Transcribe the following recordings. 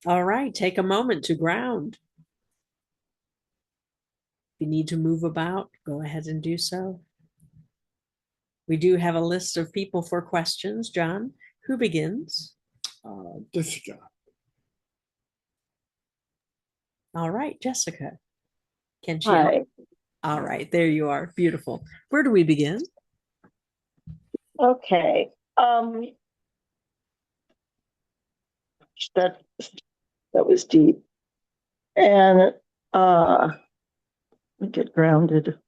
All right, take a moment to ground. If you need to move about, go ahead and do so. We do have a list of people for questions. John, who begins? Jessica. All right, Jessica. Can she help? Hi. All right, there you are. Beautiful. Where do we begin? Okay. That that was deep. And let me get grounded.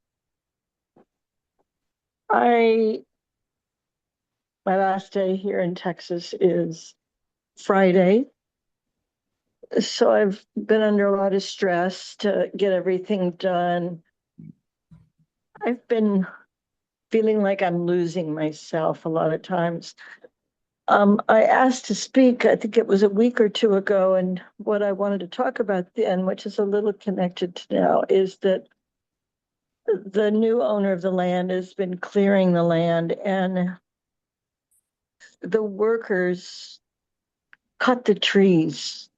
I My last day here in Texas is Friday. So I've been under a lot of stress to get everything done. I've been feeling like I'm losing myself a lot of times. I asked to speak, I think it was a week or two ago, and what I wanted to talk about then, which is a little connected to now, is that the new owner of the land has been clearing the land, and the workers cut the trees,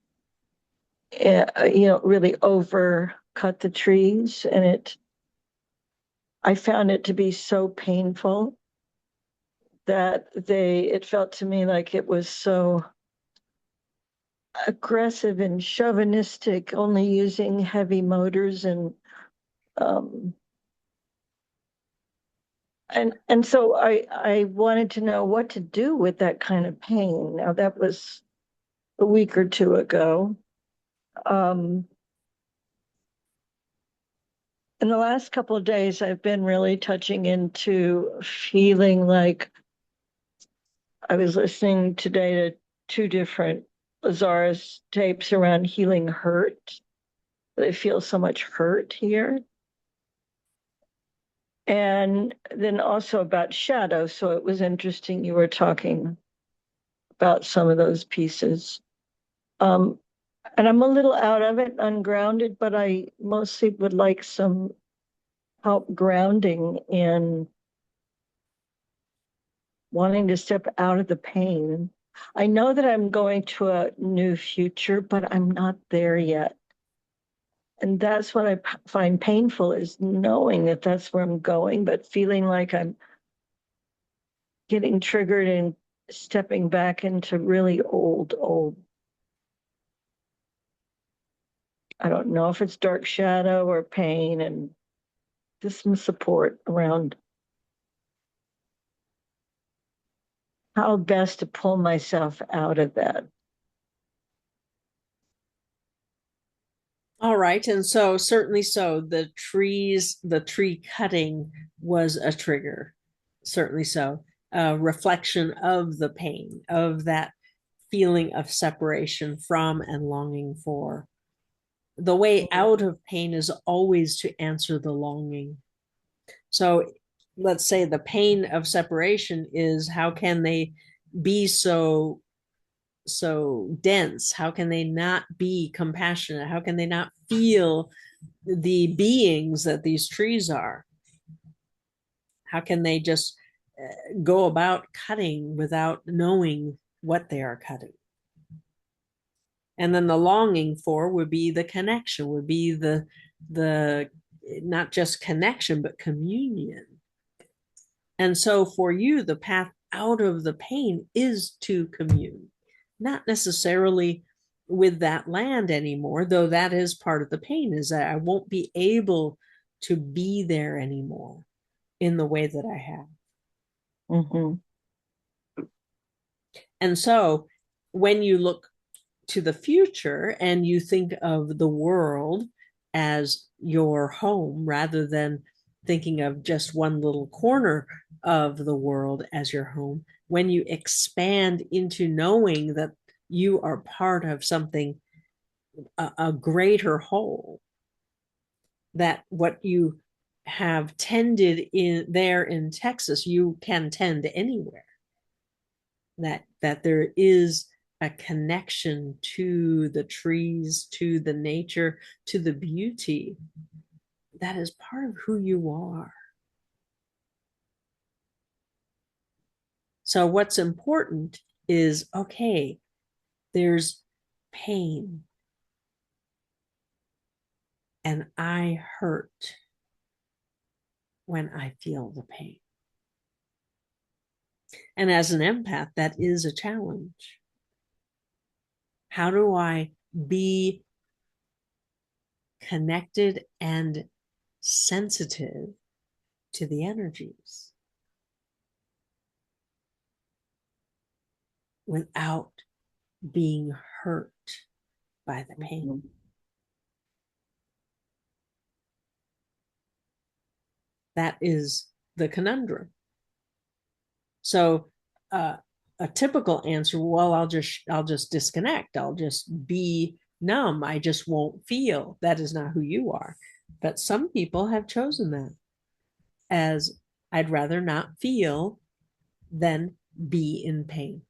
really over cut the trees. And I found it to be so painful that it felt to me like it was so aggressive and chauvinistic, only using heavy motors um, and so I wanted to know what to do with that kind of pain. Now that was a week or two ago. Um, in the last couple of days, I've been really touching into feeling like I was listening today to two different Lazarus tapes around healing hurt. I feel so much hurt here. And then also about shadow. So it was interesting you were talking about some of those pieces. Um, and I'm a little out of it, ungrounded, but I mostly would like some help grounding in wanting to step out of the pain. I know that I'm going to a new future, but I'm not there yet. And that's what I find painful, is knowing that that's where I'm going, but feeling like I'm getting triggered and stepping back into really old. I don't know if it's dark shadow or pain, and just some support around how best to pull myself out of that. All right, and so certainly so. The tree cutting was a trigger, certainly so. A reflection of the pain, of that feeling of separation from and longing for. The way out of pain is always to answer the longing. So let's say the pain of separation is, how can they be so dense? How can they not be compassionate? How can they not feel the beings that these trees are? How can they just go about cutting without knowing what they are cutting? And then the longing for would be the connection, would be the not just connection but communion. And so for you, the path out of the pain is to commune, not necessarily with that land anymore, though that is part of the pain, is that I won't be able to be there anymore in the way that I have. Mm-hmm. And so when you look to the future and you think of the world as your home rather than thinking of just one little corner of the world as your home, when you expand into knowing that you are part of something, a greater whole, that what you have tended in there in Texas, you can tend anywhere. That there is a connection to the trees, to the nature, to the beauty that is part of who you are. So what's important is, okay, there's pain and I hurt when I feel the pain. And as an empath, that is a challenge. How do I be connected and sensitive to the energies without being hurt by the pain? That is the conundrum. So a typical answer, well, I'll just disconnect. I'll just be numb. I just won't feel. That is not who you are. But some people have chosen that as I'd rather not feel than be in pain.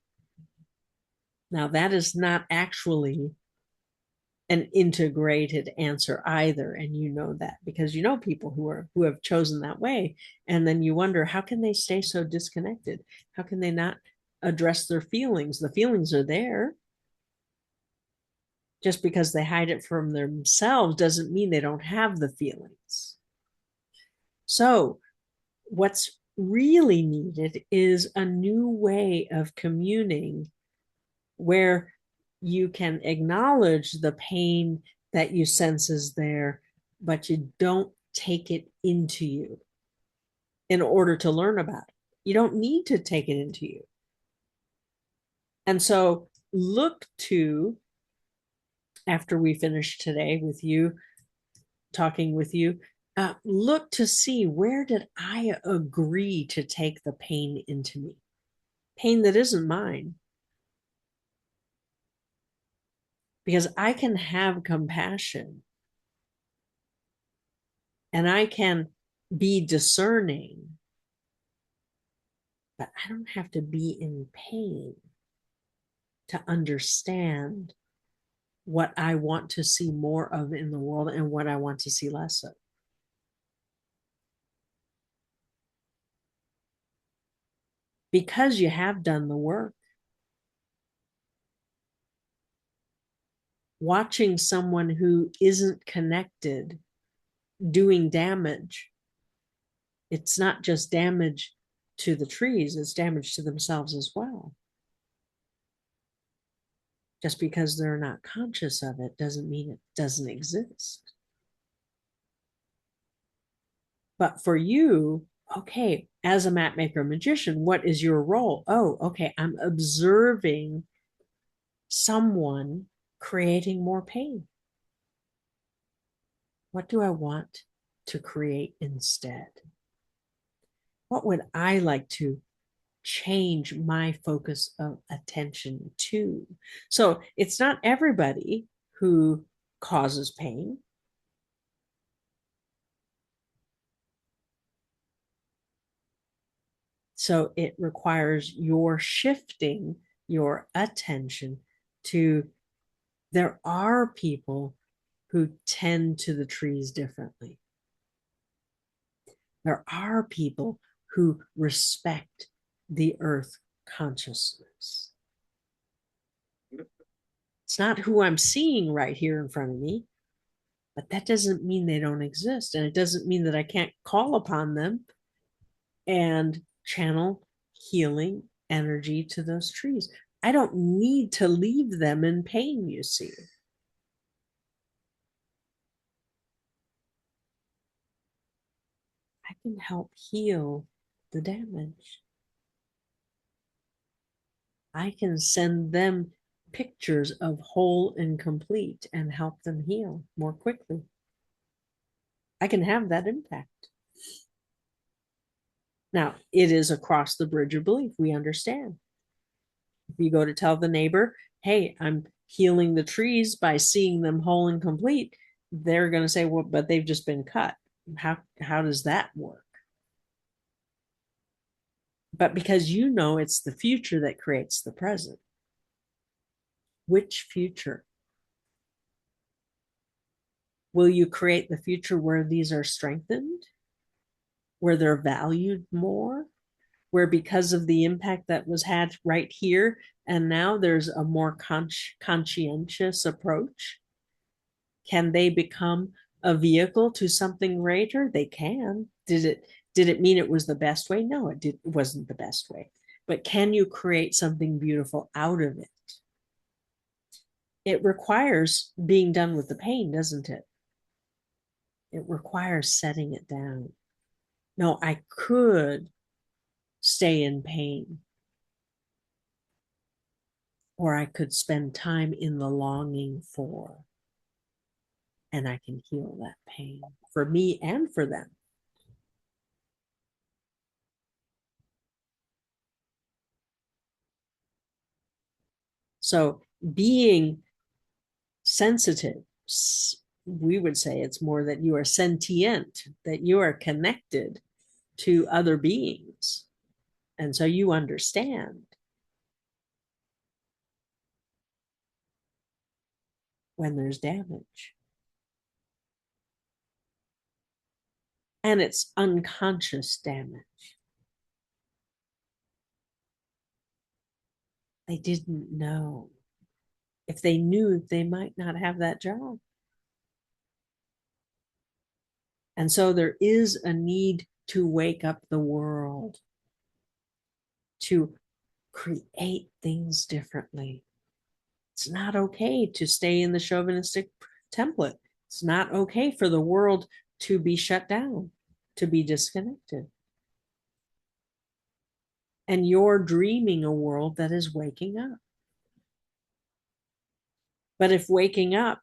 Now, that is not actually an integrated answer either, and you know that because you know people who have chosen that way, and then you wonder, how can they stay so disconnected? How can they not address their feelings? The feelings are there. Just because they hide it from themselves doesn't mean they don't have the feelings. So what's really needed is a new way of communing where you can acknowledge the pain that you sense is there, but you don't take it into you in order to learn about it. You don't need to take it into you. And so look to, after we finish today with you, talking with you, look to see, where did I agree to take the pain into me? Pain that isn't mine. Because I can have compassion and I can be discerning, but I don't have to be in pain to understand what I want to see more of in the world and what I want to see less of. Because you have done the work. Watching someone who isn't connected doing damage, it's not just damage to the trees, it's damage to themselves as well. Just because they're not conscious of it doesn't mean it doesn't exist. But for you, okay, as a map maker magician, what is your role? Oh, okay, I'm observing someone creating more pain. What do I want to create instead? What would I like to change my focus of attention to? So it's not everybody who causes pain. So it requires your shifting your attention to, there are people who tend to the trees differently. There are people who respect the earth consciousness. It's not who I'm seeing right here in front of me, but that doesn't mean they don't exist. And it doesn't mean that I can't call upon them and channel healing energy to those trees. I don't need to leave them in pain, you see. I can help heal the damage. I can send them pictures of whole and complete and help them heal more quickly. I can have that impact. Now, it is across the bridge of belief. We understand. If you go to tell the neighbor, hey, I'm healing the trees by seeing them whole and complete, they're going to say, well, but they've just been cut. How does that work? But because you know it's the future that creates the present. Which future? Will you create the future where these are strengthened, where they're valued more, where because of the impact that was had right here and now there's a more conscientious approach? Can they become a vehicle to something greater? They can. Did it mean it was the best way? No, it wasn't the best way. But can you create something beautiful out of it? It requires being done with the pain, doesn't it? It requires setting it down. No, I could stay in pain, or I could spend time in the longing for, and I can heal that pain for me and for them. So being sensitive, we would say it's more that you are sentient, that you are connected to other beings. And so you understand when there's damage. And it's unconscious damage. They didn't know. If they knew, they might not have that job. And so there is a need to wake up the world, to create things differently. It's not okay to stay in the chauvinistic template. It's not okay for the world to be shut down, to be disconnected. And you're dreaming a world that is waking up. But if waking up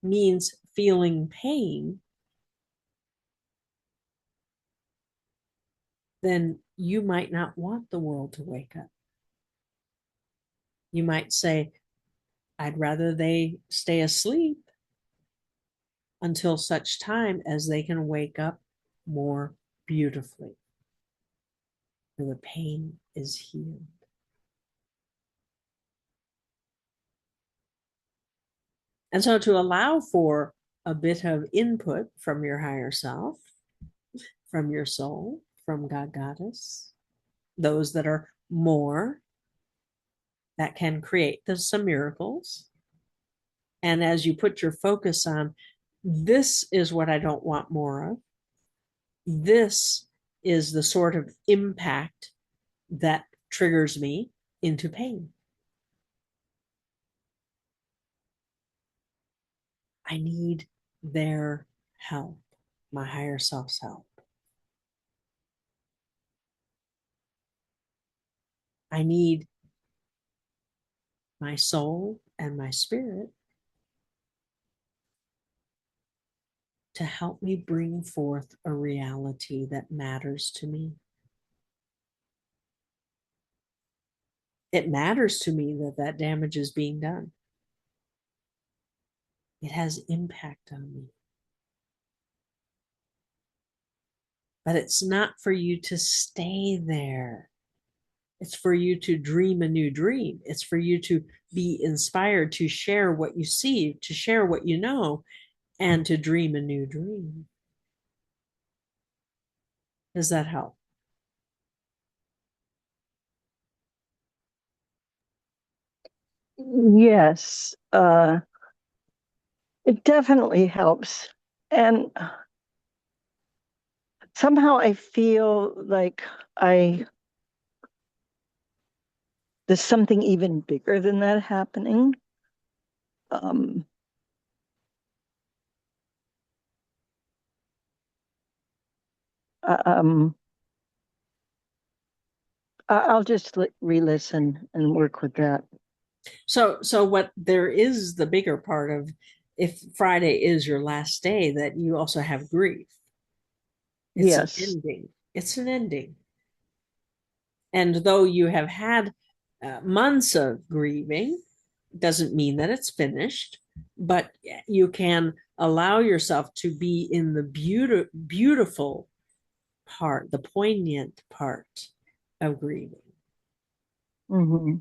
means feeling pain, then you might not want the world to wake up. You might say, I'd rather they stay asleep until such time as they can wake up more beautifully, where the pain is healed. And so to allow for a bit of input from your higher self, from your soul, from God, Goddess, those that are more, that can create some miracles. And as you put your focus on, this is what I don't want more of, this is the sort of impact that triggers me into pain. I need their help, my higher self's help. I need my soul and my spirit to help me bring forth a reality that matters to me. It matters to me that that damage is being done. It has impact on me. But it's not for you to stay there. It's for you to dream a new dream. It's for you to be inspired to share what you see, to share what you know, and to dream a new dream. Does that help? Yes, it definitely helps. And somehow I feel like I there's something even bigger than that happening. Um, um, I'll just re-listen and work with that. So what there is the bigger part of, if Friday is your last day, that you also have grief. It's an Yes. ending. It's an ending. And though you have had months of grieving, doesn't mean that it's finished, but you can allow yourself to be in the beautiful part, the poignant part of grieving, Mm-hmm.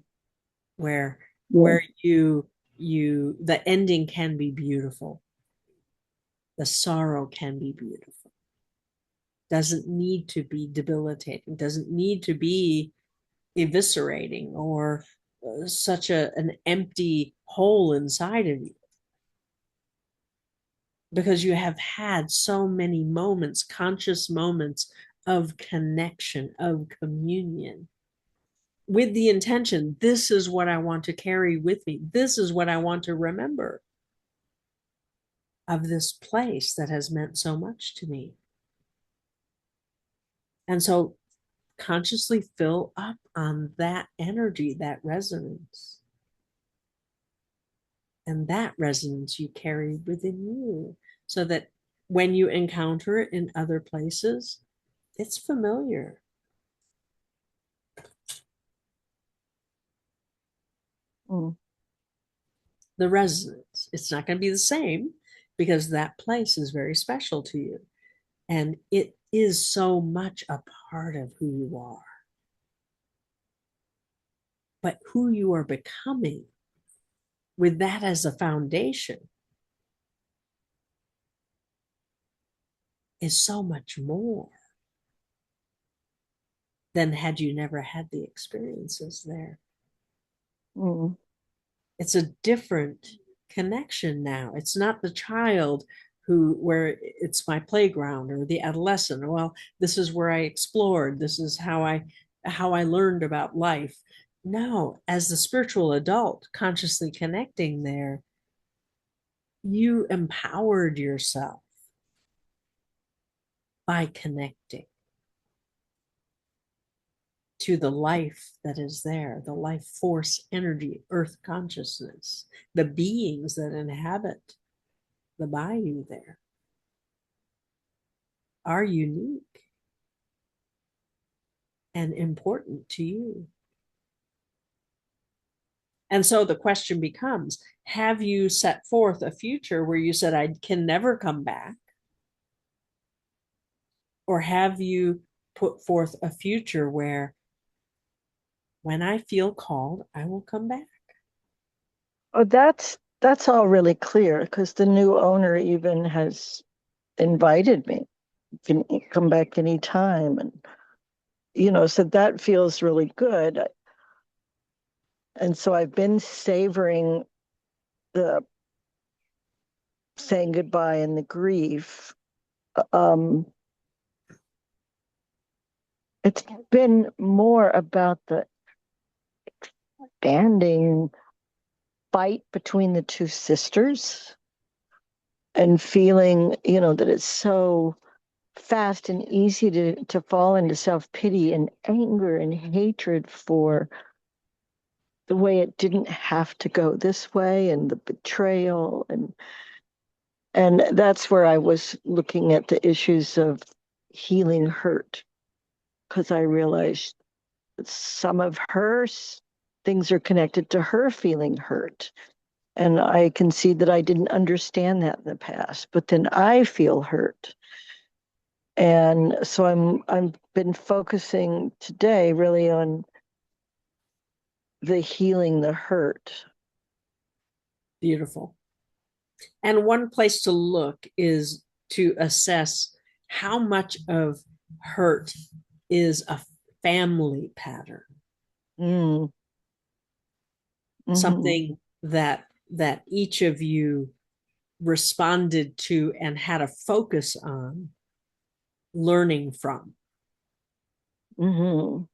where Yeah. the ending can be beautiful, the sorrow can be beautiful. doesn't need to be debilitating, doesn't need to be eviscerating or such an empty hole inside of you, because you have had so many moments, conscious moments of connection, of communion, with the intention, this is what I want to carry with me. This is what I want to remember of this place that has meant so much to me. And so consciously fill up on that energy, that resonance. And that resonance you carry within you, so that when you encounter it in other places, it's familiar. Mm. The resonance, it's not going to be the same because that place is very special to you. And it is so much a part of who you are. But who you are becoming with that as a foundation is so much more than had you never had the experiences there. Mm. It's a different connection now. It's not the child who, where it's my playground, or the adolescent. Well, this is where I explored. This is how I learned about life. No, as the spiritual adult consciously connecting there, you empowered yourself by connecting to the life that is there, the life force energy, earth consciousness, the beings that inhabit the bayou there are unique and important to you. And so the question becomes, have you set forth a future where you said, I can never come back? Or have you put forth a future where when I feel called, I will come back? Oh, that's all really clear because the new owner even has invited me. You can come back anytime, and so that feels really good. And so I've been savoring the saying goodbye and the grief. Um, it's been more about the expanding fight between the two sisters, and feeling, that it's so fast and easy to fall into self-pity and anger and hatred for the way it didn't have to go this way, and the betrayal, and that's where I was looking at the issues of healing hurt, because I realized some of her things are connected to her feeling hurt. And I can see that I didn't understand that in the past, but then I feel hurt. And so I've been focusing today really on the healing the hurt. Beautiful. And one place to look is to assess how much of hurt is a family pattern, Mm. Mm-hmm. something that each of you responded to and had a focus on learning from. Mm-hmm.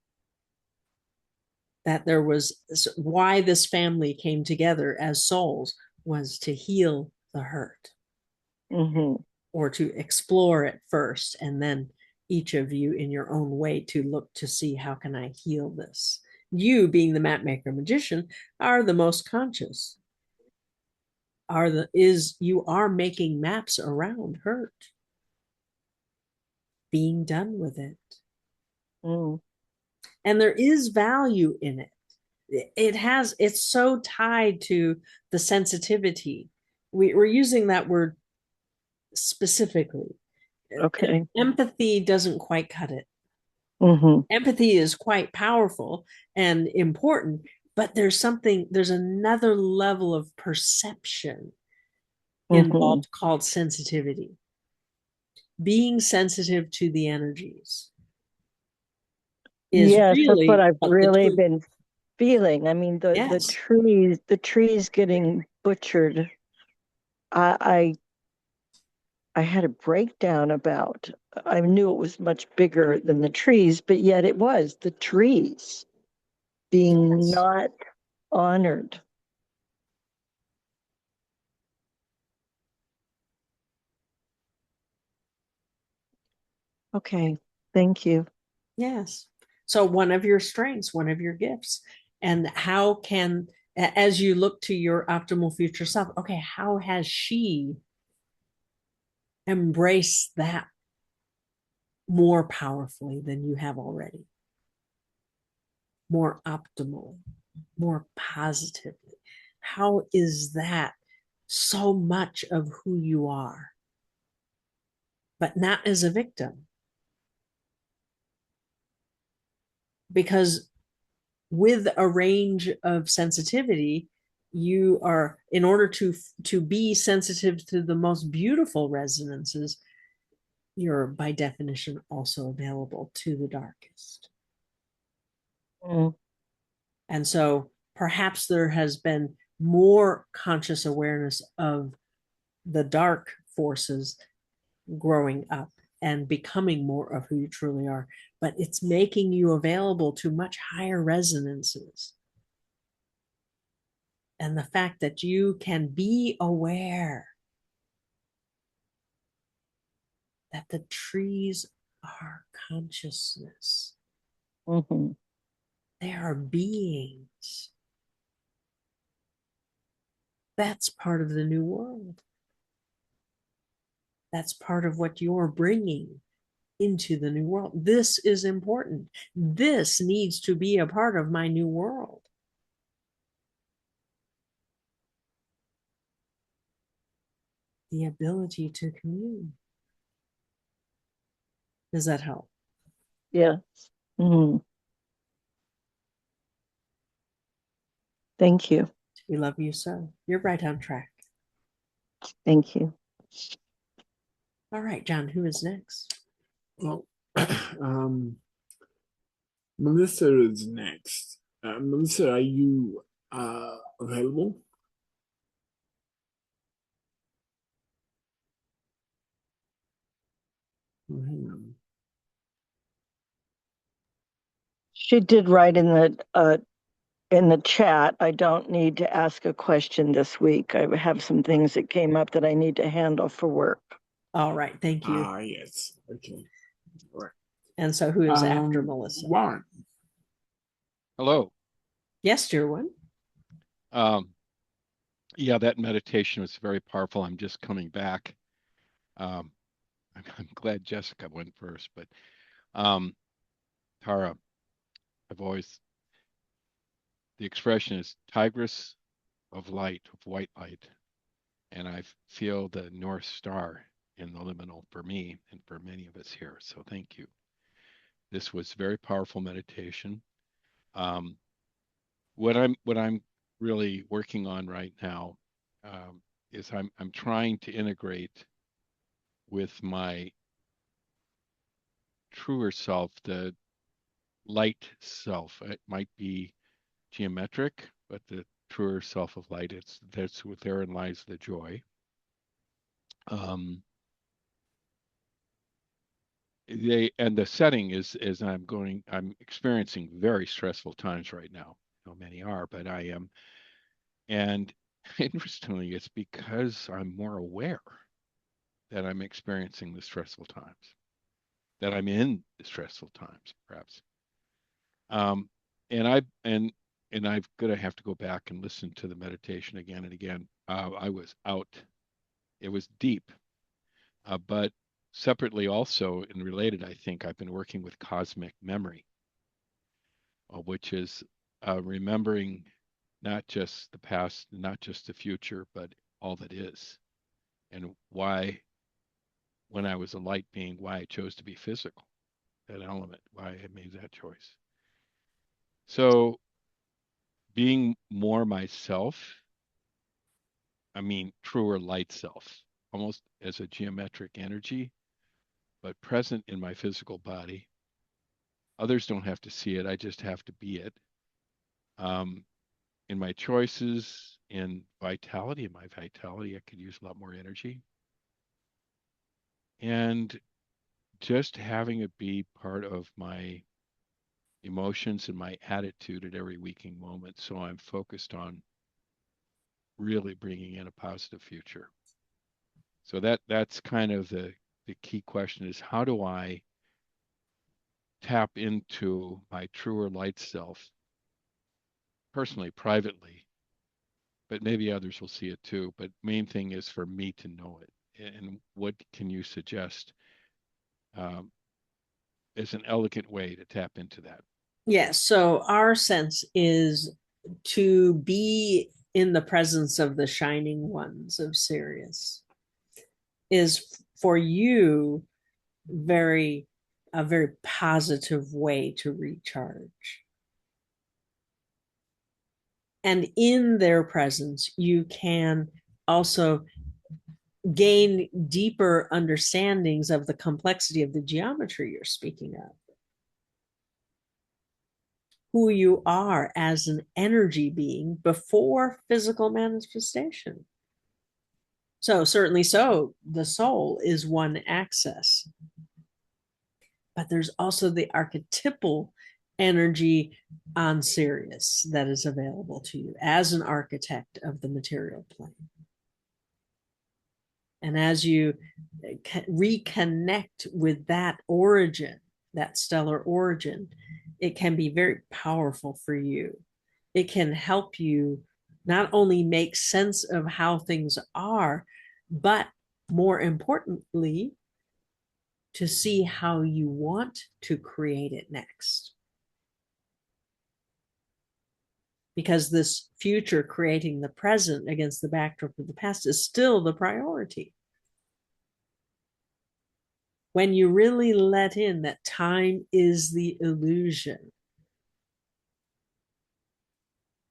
That there was why this family came together as souls was to heal the hurt, Mm-hmm. or to explore it first, and then each of you in your own way to look to see, how can I heal this? You, being the map maker magician, are the most conscious, you are making maps around hurt, being done with it. Mm. And there is value in it. It's so tied to the sensitivity. We're using that word specifically. Okay. Empathy doesn't quite cut it. Mm-hmm. Empathy is quite powerful and important, but there's another level of perception Mm-hmm. involved called sensitivity. being sensitive to the energies is Yes, that's what really I've what the really truth. been feeling. I mean, Yes. the trees getting butchered. I I had a breakdown about. I knew it was much bigger than the trees, but yet it was the trees being Yes. not honored. Okay, thank you. Yes. So one of your strengths, one of your gifts, and how can, as you look to your optimal future self, okay, how has she embraced that more powerfully than you have already, more optimal, more positively? How is that so much of who you are, but not as a victim? Because with a range of sensitivity, you are, in order to be sensitive to the most beautiful resonances, you're by definition also available to the darkest. Mm, And so perhaps there has been more conscious awareness of the dark forces growing up and becoming more of who you truly are, but it's making you available to much higher resonances. And the fact that you can be aware that the trees are consciousness, mhm. they are beings. That's part of the new world. That's part of what you're bringing into the new world. This is important. This needs to be a part of my new world. The ability to commune. Does that help? Yeah. Mm, thank you. We love you so. You're right on track. Thank you. All right, John, who is next? Well, Melissa is next. Melissa, are you available? Oh, hang on. She did write in the chat. I don't need to ask a question this week. I have some things that came up that I need to handle for work. All right, thank you. Ah, yes. Okay. All right. And so who is after Melissa? Warren. Hello. Yes, dear one. Yeah, that meditation was very powerful. I'm just coming back. Um, I'm glad Jessica went first, but um, Tara, I've always, the expression is tigress of light, of white light, and I feel the North Star in the liminal for me and for many of us here. So thank you. This was very powerful meditation. Um, what I'm really working on right now is I'm trying to integrate with my truer self, the light self. It might be geometric, but the truer self of light, it's that's what therein lies the joy. Um, they and the setting is I'm experiencing very stressful times right now. Many are, but I am. And interestingly, it's because I'm more aware that I'm experiencing the stressful times, that I'm in the stressful times, perhaps. Um, and I've gonna have to go back and listen to the meditation again and again. I was out; it was deep, but separately also and related, I think I've been working with cosmic memory, which is remembering not just the past, not just the future, but all that is, and why, when I was a light being, why I chose to be physical, that element, why I made that choice. So being more myself, I mean, truer light self, almost as a geometric energy, but present in my physical body. Others don't have to see it. I just have to be it. In my choices, in my vitality, I could use a lot more energy. And just having it be part of my emotions and my attitude at every waking moment. So I'm focused on really bringing in a positive future. So that's kind of the key question is how do I tap into my truer light self personally, privately, but maybe others will see it too. But main thing is for me to know it. And what can you suggest is an elegant way to tap into that? Yes. So our sense is to be in the presence of the shining ones of Sirius is for you a very positive way to recharge. And in their presence, you can also gain deeper understandings of the complexity of the geometry you're speaking of. Who you are as an energy being before physical manifestation. So, certainly so, the soul is one access. But there's also the archetypal energy on Sirius that is available to you as an architect of the material plane. And as you reconnect with that origin, that stellar origin, it can be very powerful for you. It can help you not only make sense of how things are, but more importantly, to see how you want to create it next. Because this future creating the present against the backdrop of the past is still the priority. When you really let in that time is the illusion,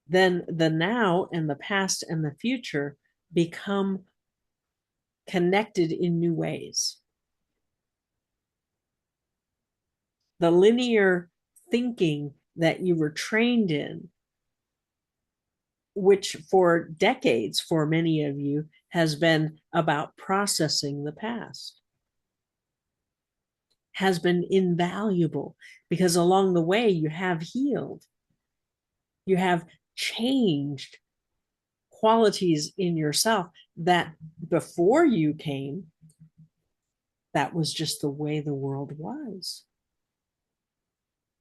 then the now and the past and the future become connected in new ways. The linear thinking that you were trained in, which for decades, for many of you, has been about processing the past, has been invaluable because along the way you have healed, you have changed qualities in yourself that before you came, that was just the way the world was.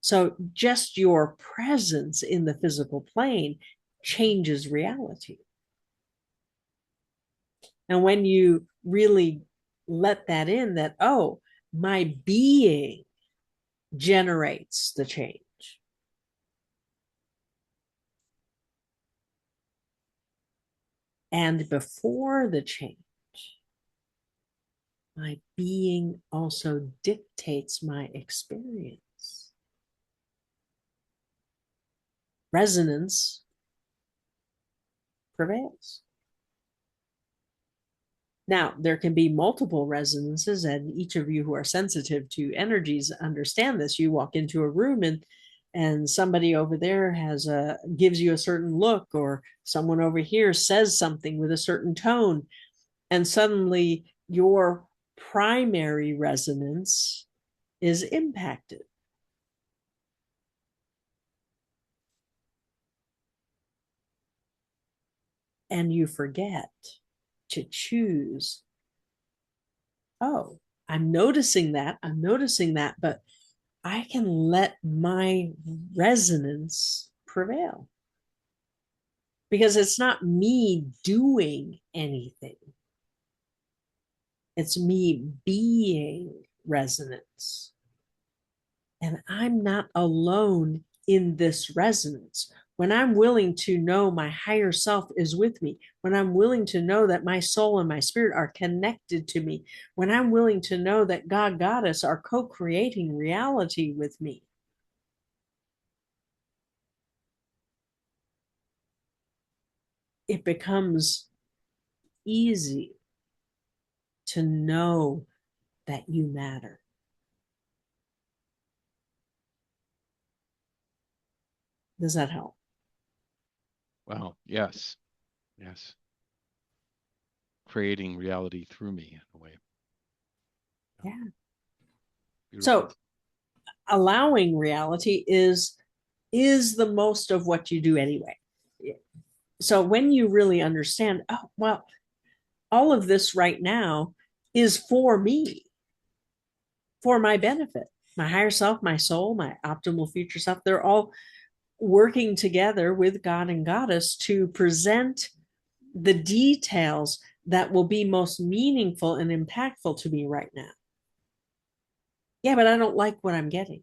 So just your presence in the physical plane changes reality. And when you really let that in, that, oh, my being generates the change. And before the change, my being also dictates my experience. Resonance prevails. Now, there can be multiple resonances, and each of you who are sensitive to energies understand this. You walk into a room and somebody over there gives you a certain look, or someone over here says something with a certain tone, and suddenly your primary resonance is impacted. And you forget to choose, oh, I'm noticing that, but I can let my resonance prevail. Because it's not me doing anything. It's me being resonance. And I'm not alone in this resonance. When I'm willing to know my higher self is with me, when I'm willing to know that my soul and my spirit are connected to me, when I'm willing to know that God, Goddess are co-creating reality with me, it becomes easy to know that you matter. Does that help? Wow. Yes. Yes. Creating reality through me in a way. Yeah. Beautiful. So allowing reality is the most of what you do anyway. So when you really understand, oh, well, all of this right now is for me, for my benefit, my higher self, my soul, my optimal future self, they're all working together with God and Goddess to present the details that will be most meaningful and impactful to me right now. Yeah, but I don't like what I'm getting.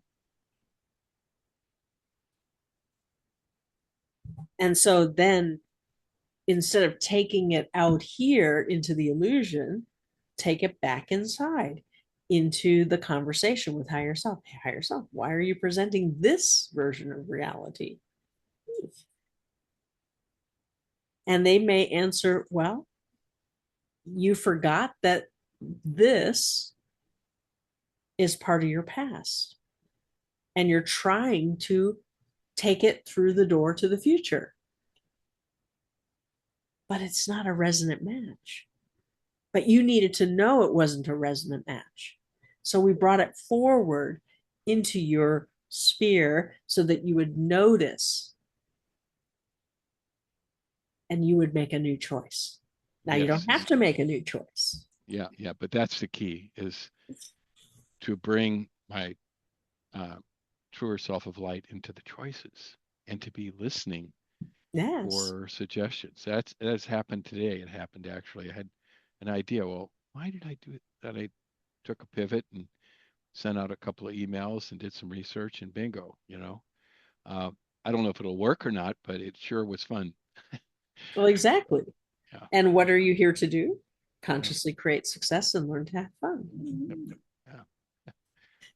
And so then instead of taking it out here into the illusion, take it back inside into the conversation with higher self. Hey, higher self, why are you presenting this version of reality? And they may answer, well, you forgot that this is part of your past. And you're trying to take it through the door to the future. But it's not a resonant match. But you needed to know it wasn't a resonant match. So we brought it forward into your sphere so that you would notice and you would make a new choice. Now, you don't Yes. have to make a new choice. Yeah. Yeah. But that's the key, is to bring my truer self of light into the choices and to be listening Yes. for suggestions. That's happened today. It happened actually. I had an idea. Well, why did I do it? That I took a pivot and sent out a couple of emails and did some research, and bingo, I don't know if it'll work or not, but it sure was fun. Well, exactly. Yeah. And what are you here to do? Yeah. Consciously create success and learn to have fun. Yep. Yeah.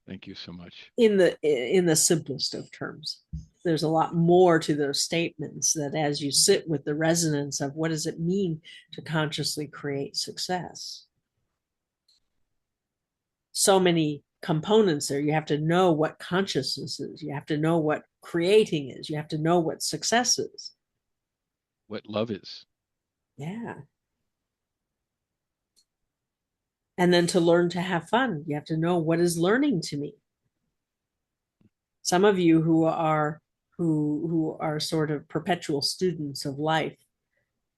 Thank you so much. In the simplest of terms, there's a lot more to those statements that as you sit with the resonance of what does it mean to consciously create success, so many components there. You have to know what consciousness is, you have to know what creating is, you have to know what success is. What love is. Yeah. And then to learn to have fun, you have to know what is learning to me. Some of you who are sort of perpetual students of life,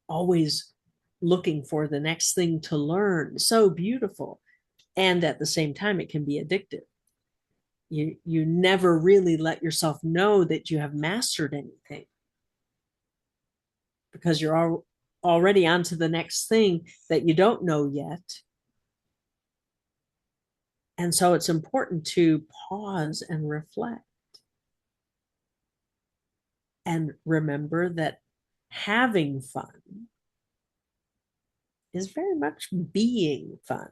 always looking for the next thing to learn, so beautiful, and at the same time it can be addictive. You never really let yourself know that you have mastered anything because you're already on to the next thing that you don't know yet. And so it's important to pause and reflect and remember that having fun is very much being fun.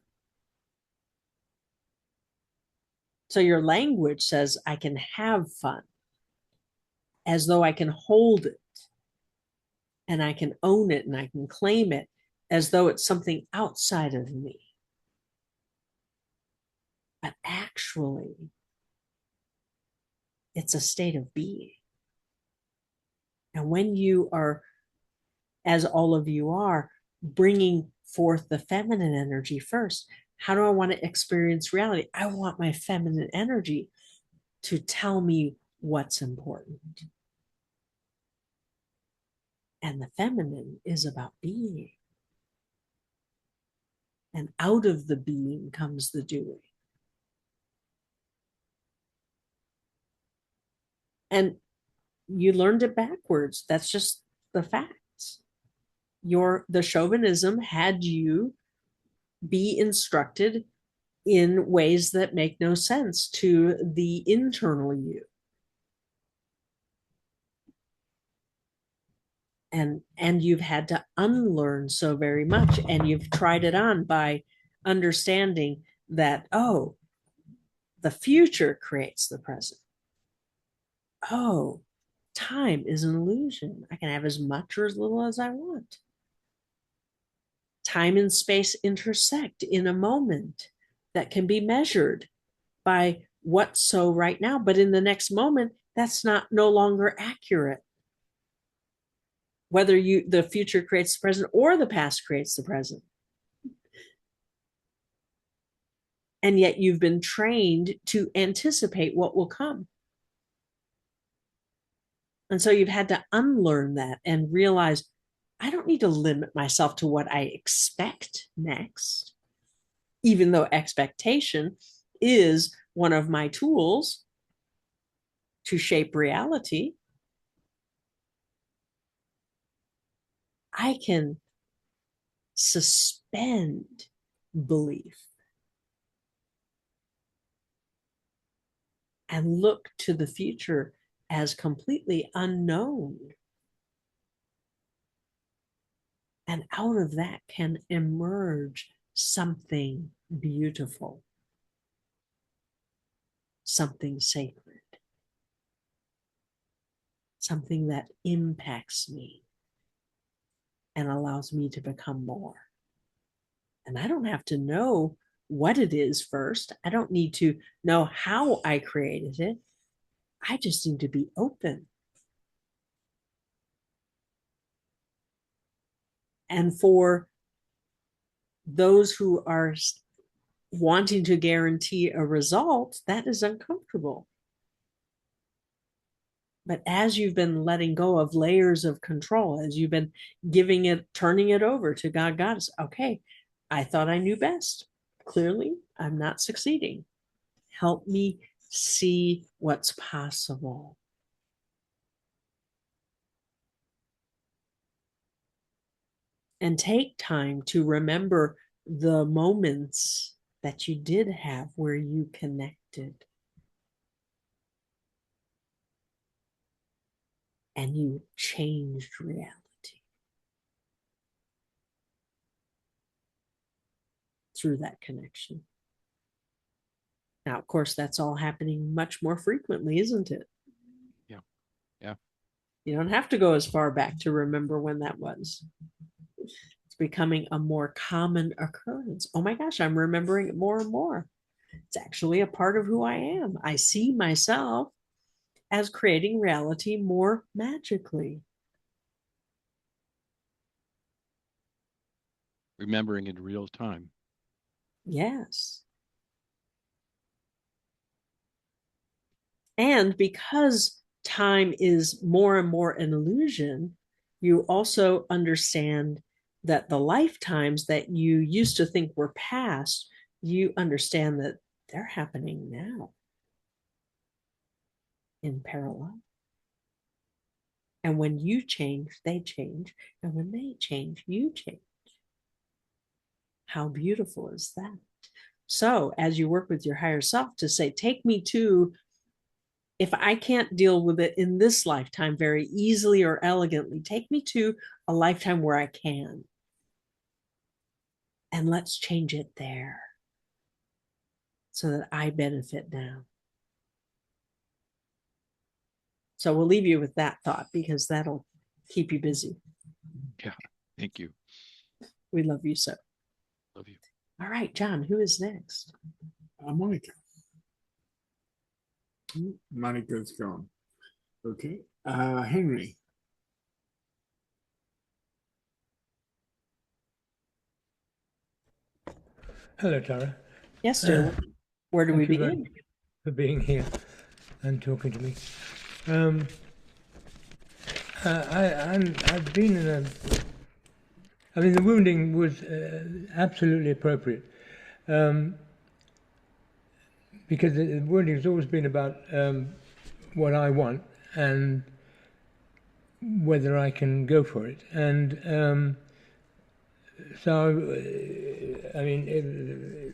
So your language says, I can have fun, as though I can hold it and I can own it and I can claim it, as though it's something outside of me. But actually, it's a state of being. And when you are, as all of you are, bringing forth the feminine energy first, how do I want to experience reality? I want my feminine energy to tell me what's important. And the feminine is about being. And out of the being comes the doing. And you learned it backwards. That's just the facts. The chauvinism had you be instructed in ways that make no sense to the internal you. And you've had to unlearn so very much, and you've tried it on by understanding that, oh, the future creates the present. Oh, time is an illusion. I can have as much or as little as I want. Time and space intersect in a moment that can be measured by what's so right now. But in the next moment, that's not no longer accurate. Whether the future creates the present or the past creates the present. And yet you've been trained to anticipate what will come. And so you've had to unlearn that and realize I don't need to limit myself to what I expect next, even though expectation is one of my tools to shape reality. I can suspend belief and look to the future as completely unknown. And out of that can emerge something beautiful, something sacred, something that impacts me and allows me to become more. And I don't have to know what it is first. I don't need to know how I created it. I just need to be open. And for those who are wanting to guarantee a result, that is uncomfortable. But as you've been letting go of layers of control, as you've been giving it, turning it over to God, Goddess, okay, I thought I knew best. Clearly, I'm not succeeding. Help me see what's possible. And take time to remember the moments that you did have where you connected and you changed reality. Through that connection. Now, of course, that's all happening much more frequently, isn't it? Yeah. Yeah. You don't have to go as far back to remember when that was. It's becoming a more common occurrence. Oh my gosh, I'm remembering it more and more. It's actually a part of who I am. I see myself as creating reality more magically. Remembering in real time. Yes. And because time is more and more an illusion, you also understand that the lifetimes that you used to think were past, you understand that they're happening now in parallel. And when you change, they change. And when they change, you change. How beautiful is that? So, as you work with your higher self to say, take me to, if I can't deal with it in this lifetime very easily or elegantly, take me to a lifetime where I can. And let's change it there so that I benefit now. So we'll leave you with that thought because that'll keep you busy. Yeah. Thank you. We love you so. Love you. All right, John, who is next? Monica. Monica's gone. Okay. Henry. Hello, Tara. Yes, dear. Where do we Thank you begin? for being here and talking to me. I've been in a. I mean, the wounding was absolutely appropriate because the wounding has always been about what I want and whether I can go for it. And so, I mean,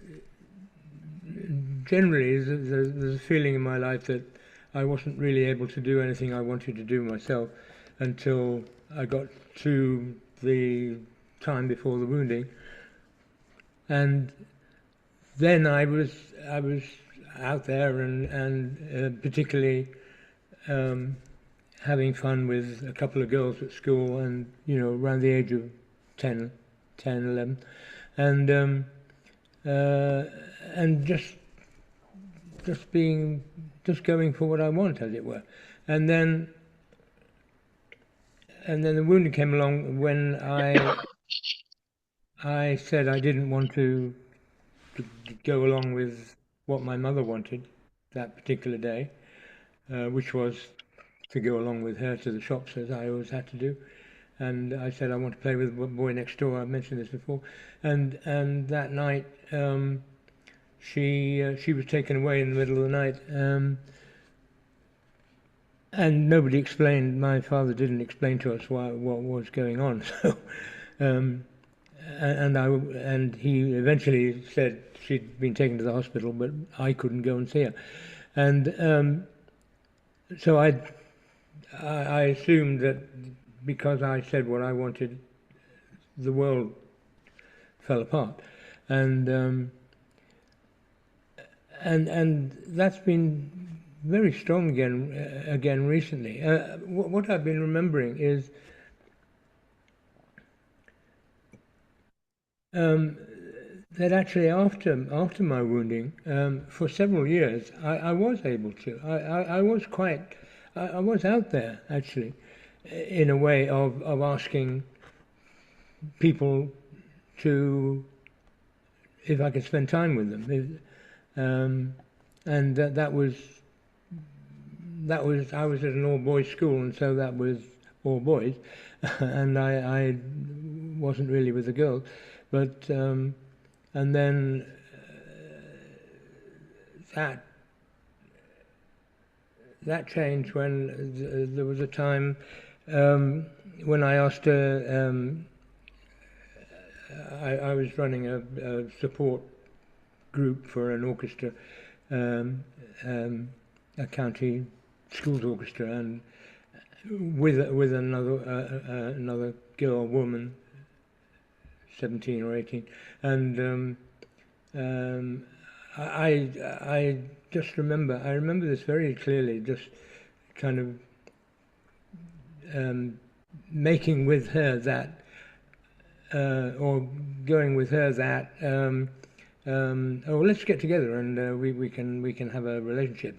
generally, there's a feeling in my life that I wasn't really able to do anything I wanted to do myself until I got to the time before the wounding, and then I was out there and particularly having fun with a couple of girls at school, and around the age of 10, 11, and just going for what I want, as it were. and then the wounding came along when I said I didn't want to go along with what my mother wanted that particular day, which was to go along with her to the shops as I always had to do. And I said I want to play with the boy next door. I've mentioned this before, and that night she was taken away in the middle of the night, and nobody explained. My father didn't explain to us what was going on. So, and he eventually said she'd been taken to the hospital, but I couldn't go and see her, and so I assumed that because I said what I wanted, the world fell apart, and that's been very strong again recently. What I've been remembering is that actually after my wounding, for several years, I was able to. I was quite. I was out there actually, in a way of asking people to if I could spend time with them, and that was I was at an all boys school, and so that was all boys, and I wasn't really with the girls, but and then that changed when there was a time when I asked her. I was running a support group for an orchestra, a county schools orchestra, and with another girl, woman, 17 or 18, and I just remember. I remember this very clearly. Just kind of making with her that. Or going with her that oh, let's get together and we can have a relationship,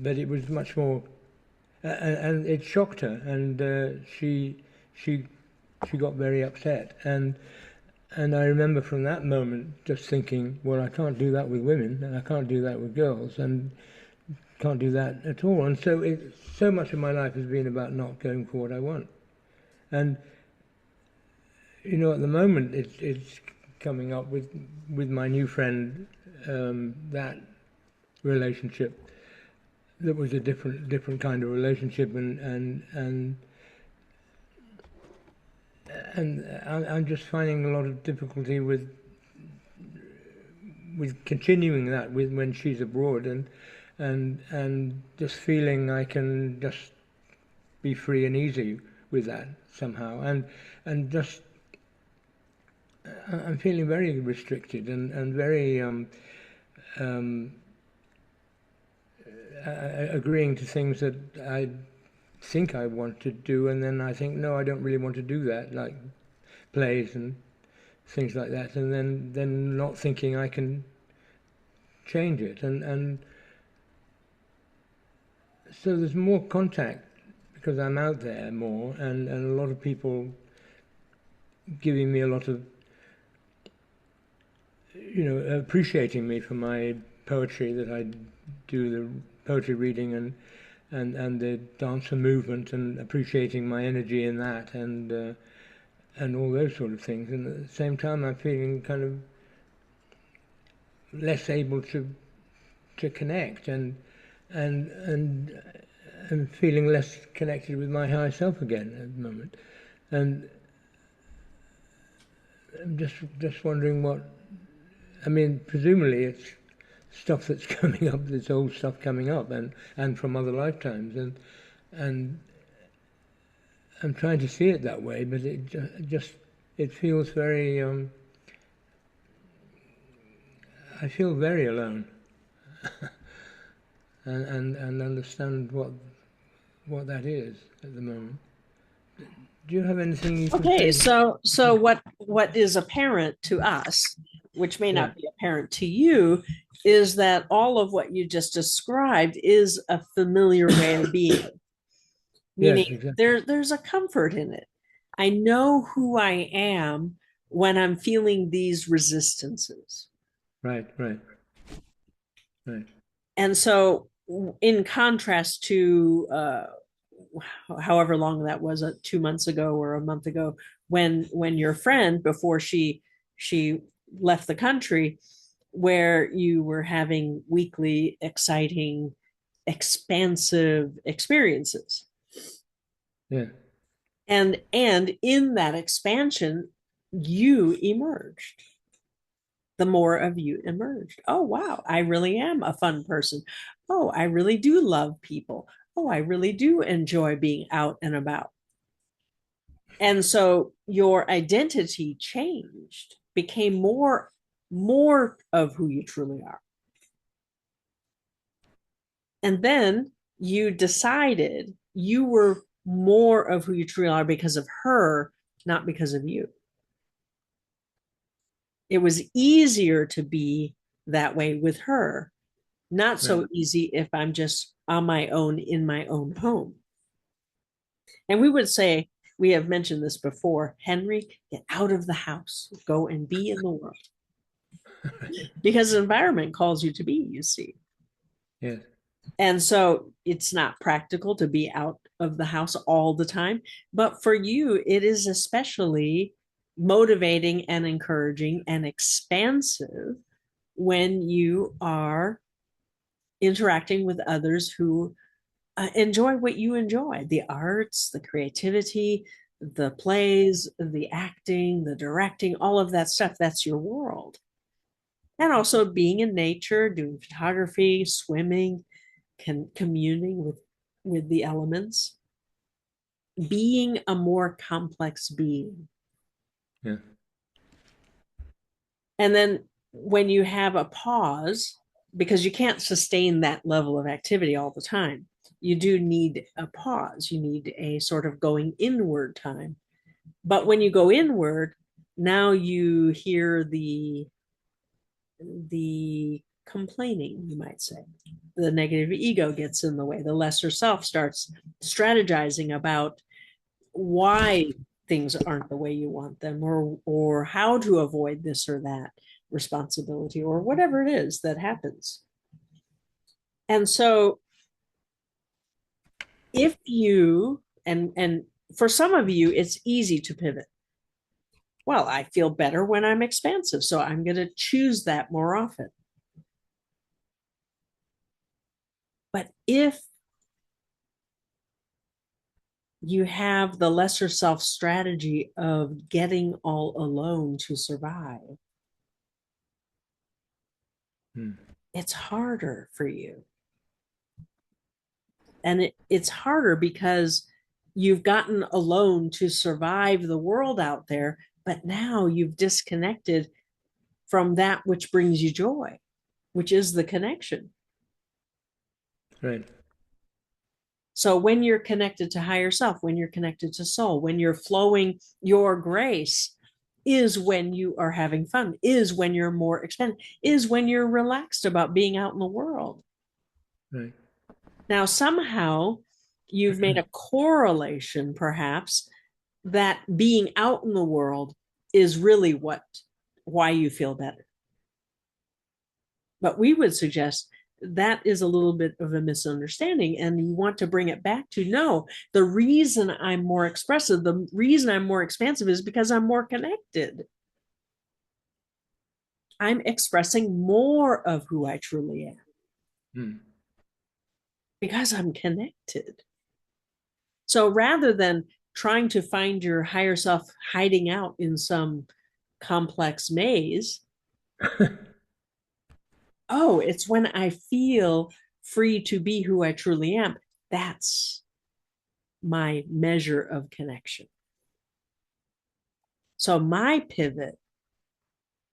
but it was much more and it shocked her, and she got very upset, and I remember from that moment just thinking, well, I can't do that with women, and I can't do that with girls, and can't do that at all. And so much of my life has been about not going for what I want. And you know, at the moment it's coming up with my new friend, that relationship that was a different kind of relationship, and I'm just finding a lot of difficulty with continuing that with when she's abroad, and just feeling I can just be free and easy with that somehow, and just I'm feeling very restricted and very agreeing to things that I think I want to do, and then I think, no, I don't really want to do that, like plays and things like that, and then not thinking I can change it, and so there's more contact because I'm out there more, and a lot of people giving me a lot of, you know, appreciating me for my poetry, that I do the poetry reading and the dancer movement, and appreciating my energy in that, and all those sort of things. And at the same time, I'm feeling kind of less able to connect, and feeling less connected with my higher self again at the moment. And I'm just wondering what, I mean, presumably it's stuff that's coming up, this old stuff coming up, and from other lifetimes, and I'm trying to see it that way, but it feels very, I feel very alone, and understand what that is at the moment. Do you have anything you can Okay, say? so what is apparent to us, which may Yeah. not be apparent to you, is that all of what you just described is a familiar way of being, Yes, meaning exactly. there's a comfort in it. I know who I am when I'm feeling these resistances. Right, right, right. And so in contrast to however long that was, 2 months ago or a month ago, when your friend, before she left the country, where you were having weekly exciting expansive experiences, Yeah, and in that expansion you emerged, the more of you emerged. Oh, wow, I really am a fun person. Oh, I really do love people. Oh, I really do enjoy being out and about. And so your identity changed, became more of who you truly are. And then you decided you were more of who you truly are because of her, not because of you. It was easier to be that way with her, not right. so easy if I'm just on my own in my own home. And we would say, we have mentioned this before, Henry, get out of the house, go and be in the world. Because the environment calls you to be, you see. Yes, And so it's not practical to be out of the house all the time. But for you, it is especially motivating and encouraging and expansive when you are interacting with others who enjoy what you enjoy, the arts, the creativity, the plays, the acting, the directing, all of that stuff. That's your world. And also being in nature, doing photography, swimming, communing with the elements, being a more complex being. yeah, And then when you have a pause, because you can't sustain that level of activity all the time, you do need a pause. You need a sort of going inward time. But when you go inward, now you hear the complaining, you might say. The negative ego gets in the way. The lesser self starts strategizing about why things aren't the way you want them, or how to avoid this or that responsibility, or whatever it is that happens. And so if you and for some of you it's easy to pivot. Well, I feel better when I'm expansive, so I'm going to choose that more often. But if you have the lesser self strategy of getting all alone to survive, it's harder for you. And it's harder because you've gotten alone to survive the world out there, but now you've disconnected from that which brings you joy, which is the connection. right. So when you're connected to higher self, when you're connected to soul, when you're flowing your grace, is when you are having fun, is when you're more expanded, is when you're relaxed about being out in the world. Right. Now, somehow you've made a correlation, perhaps, that being out in the world is really why you feel better. But we would suggest that is a little bit of a misunderstanding, and you want to bring it back to no, the reason I'm more expressive, the reason I'm more expansive is because I'm more connected. I'm expressing more of who I truly am because I'm connected. So rather than trying to find your higher self hiding out in some complex maze, oh, it's when I feel free to be who I truly am. That's my measure of connection. So my pivot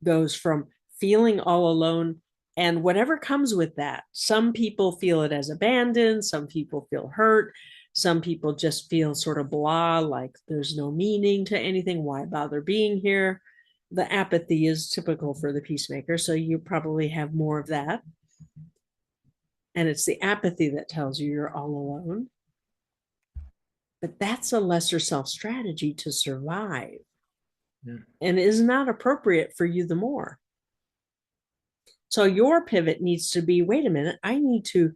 goes from feeling all alone and whatever comes with that. Some people feel it as abandoned, some people feel hurt, Some people just feel sort of blah, like there's no meaning to anything. Why bother being here? The apathy is typical for the peacemaker, so you probably have more of that. And it's the apathy that tells you you're all alone. But that's a lesser self strategy to survive, and is not appropriate for you the more. So your pivot needs to be, wait a minute, I need to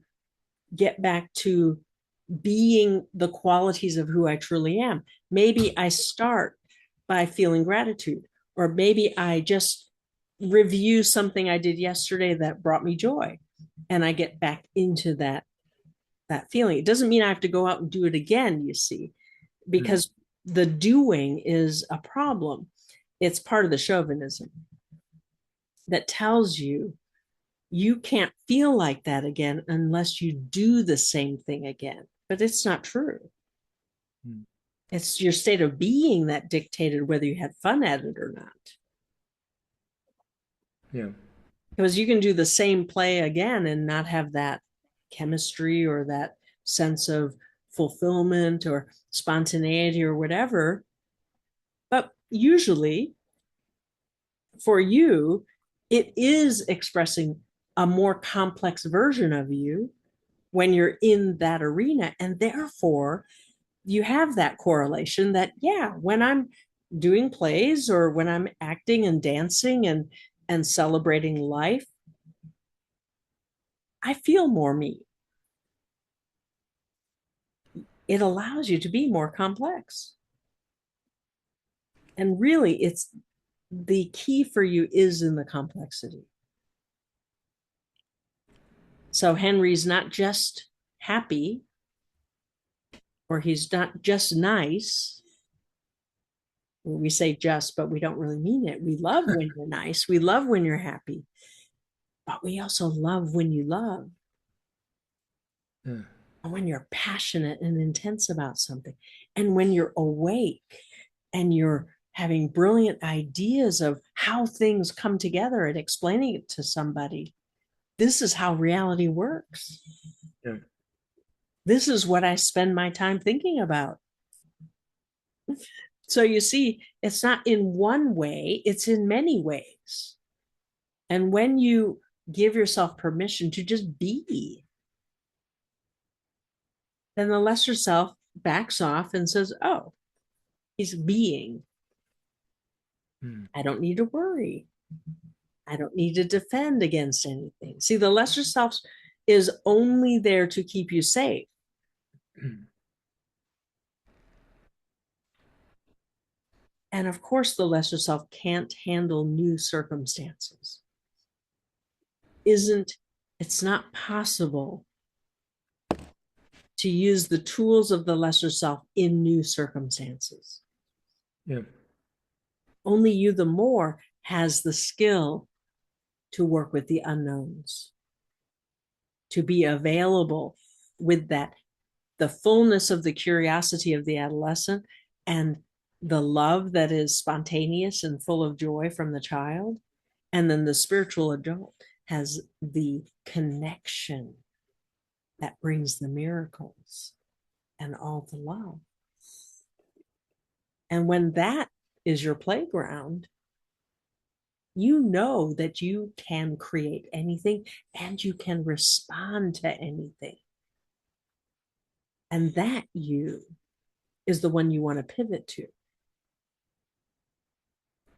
get back to being the qualities of who I truly am. Maybe I start by feeling gratitude, or maybe I just review something I did yesterday that brought me joy, and I get back into that feeling. It doesn't mean I have to go out and do it again, you see, because the doing is a problem. It's part of the chauvinism that tells you you can't feel like that again unless you do the same thing again. But it's not true. It's your state of being that dictated whether you had fun at it or not. Yeah. Because you can do the same play again and not have that chemistry or that sense of fulfillment or spontaneity or whatever. But usually for you, it is expressing a more complex version of you when you're in that arena. And therefore, you have that correlation that, yeah, when I'm doing plays or when I'm acting and dancing and celebrating life, I feel more me. It allows you to be more complex. And really, it's the key for you is in the complexity. So Henry's not just happy, or he's not just nice. We say just, but we don't really mean it. We love when you're nice. We love when you're happy. But we also love when you love. And when you're passionate and intense about something. And when you're awake and you're having brilliant ideas of how things come together and explaining it to somebody. This is how reality works. Yeah. This is what I spend my time thinking about. So you see, it's not in one way, it's in many ways. And when you give yourself permission to just be, then the lesser self backs off and says, oh, he's being. I don't need to worry. I don't need to defend against anything. See, the lesser self is only there to keep you safe. And of course, the lesser self can't handle new circumstances. It's not possible to use the tools of the lesser self in new circumstances. Yeah. Only you, the more, has the skill to work with the unknowns, to be available with that, the fullness of the curiosity of the adolescent and the love that is spontaneous and full of joy from the child. And then the spiritual adult has the connection that brings the miracles and all the love. And when that is your playground, you know that you can create anything and you can respond to anything. And that you is the one you want to pivot to.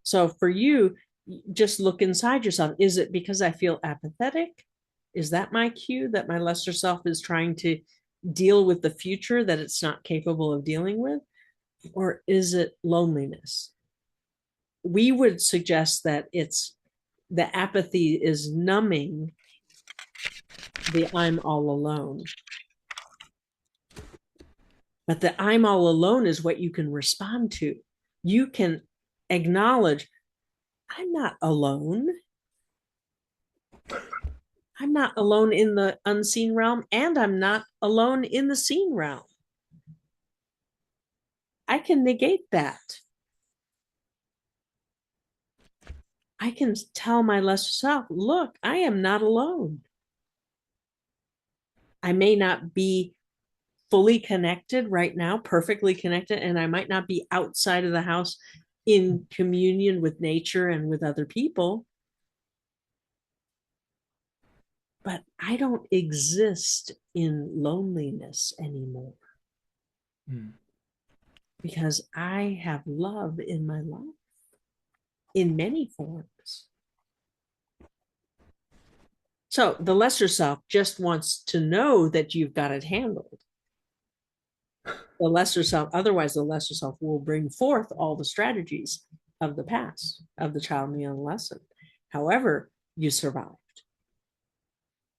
So for you, just look inside yourself. Is it because I feel apathetic? Is that my cue that my lesser self is trying to deal with the future that it's not capable of dealing with? Or is it loneliness? We would suggest that it's the apathy is numbing the I'm all alone. But the I'm all alone is what you can respond to. You can acknowledge, I'm not alone. I'm not alone in the unseen realm, and I'm not alone in the seen realm. I can negate that. I can tell my lesser self, look, I am not alone. I may not be fully connected right now, perfectly connected, and I might not be outside of the house in communion with nature and with other people, but I don't exist in loneliness anymore because I have love in my life in many forms. So the lesser self just wants to know that you've got it handled. The lesser self, otherwise, the lesser self will bring forth all the strategies of the past, of the child and the adolescent. However, you survived.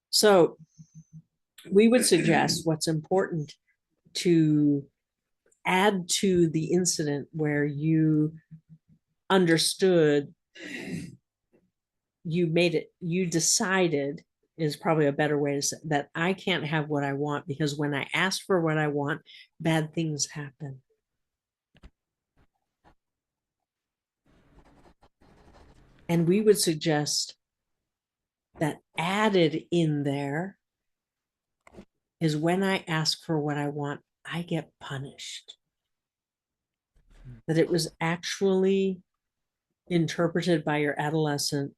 So we would suggest what's important to add to the incident where you understood, you made it, you decided is probably a better way to say that I can't have what I want because when I ask for what I want, bad things happen. And we would suggest that added in there is when I ask for what I want, I get punished. That it was actually interpreted by your adolescent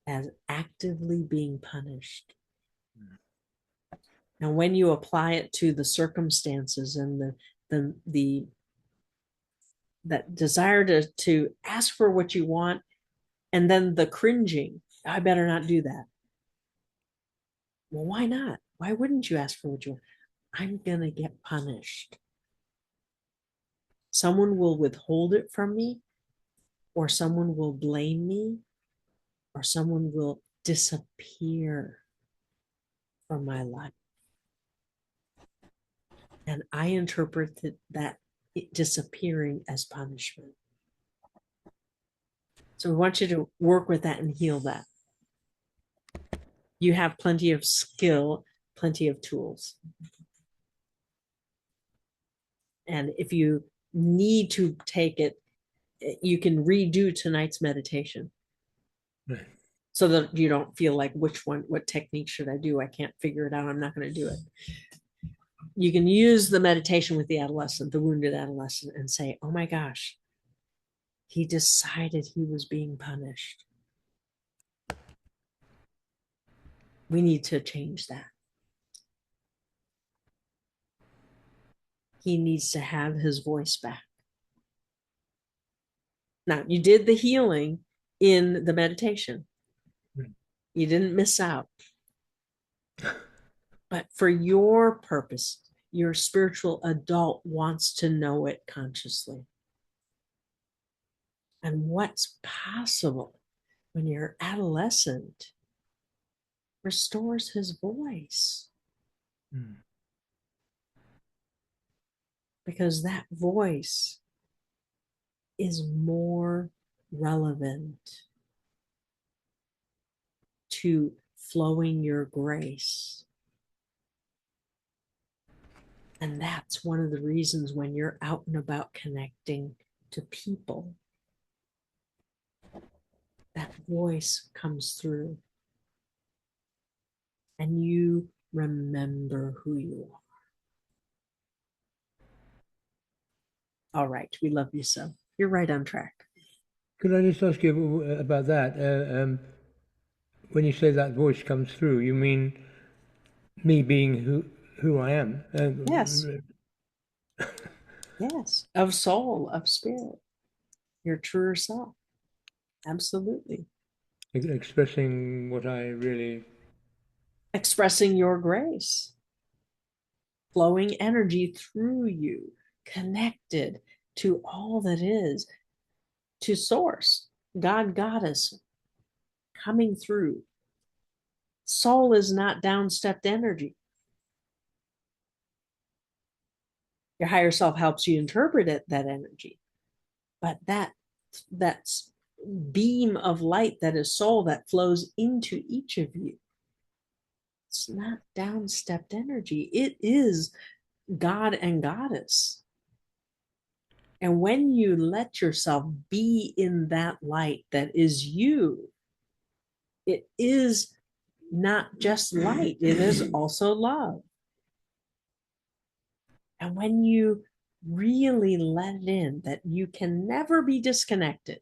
as actively being punished. And when you apply it to the circumstances and the that desire to ask for what you want, and then the cringing, I better not do that. Well, why not? Why wouldn't you ask for what you want? I'm gonna get punished. Someone will withhold it from me, or someone will blame me, or someone will disappear from my life. And I interpreted that disappearing as punishment. So we want you to work with that and heal that. You have plenty of skill, plenty of tools. And if you need to take it, you can redo tonight's meditation. Right. So that you don't feel like what technique should I do? I can't figure it out. I'm not going to do it. You can use the meditation with the adolescent, the wounded adolescent, and say, oh my gosh, he decided he was being punished. We need to change that. He needs to have his voice back. Now, you did the healing in the meditation. You didn't miss out. But for your purpose, your spiritual adult wants to know it consciously. And what's possible when your adolescent restores his voice. Because that voice is more relevant to flowing your grace. And that's one of the reasons when you're out and about connecting to people, that voice comes through and you remember who you are. All right, we love you so. You're right on track. Could I just ask you about that? When you say that voice comes through, you mean me being who I am? Yes. Yes, of soul, of spirit, your truer self. Absolutely. Expressing what I really... Expressing your grace, flowing energy through you, connected to all that is, to source, God, Goddess, coming through. Soul is not downstepped energy. Your higher self helps you interpret it, that energy. But that's beam of light that is soul that flows into each of you. It's not downstepped energy. It is God and Goddess. And when you let yourself be in that light that is you, it is not just light, it is also love. And when you really let it in that you can never be disconnected,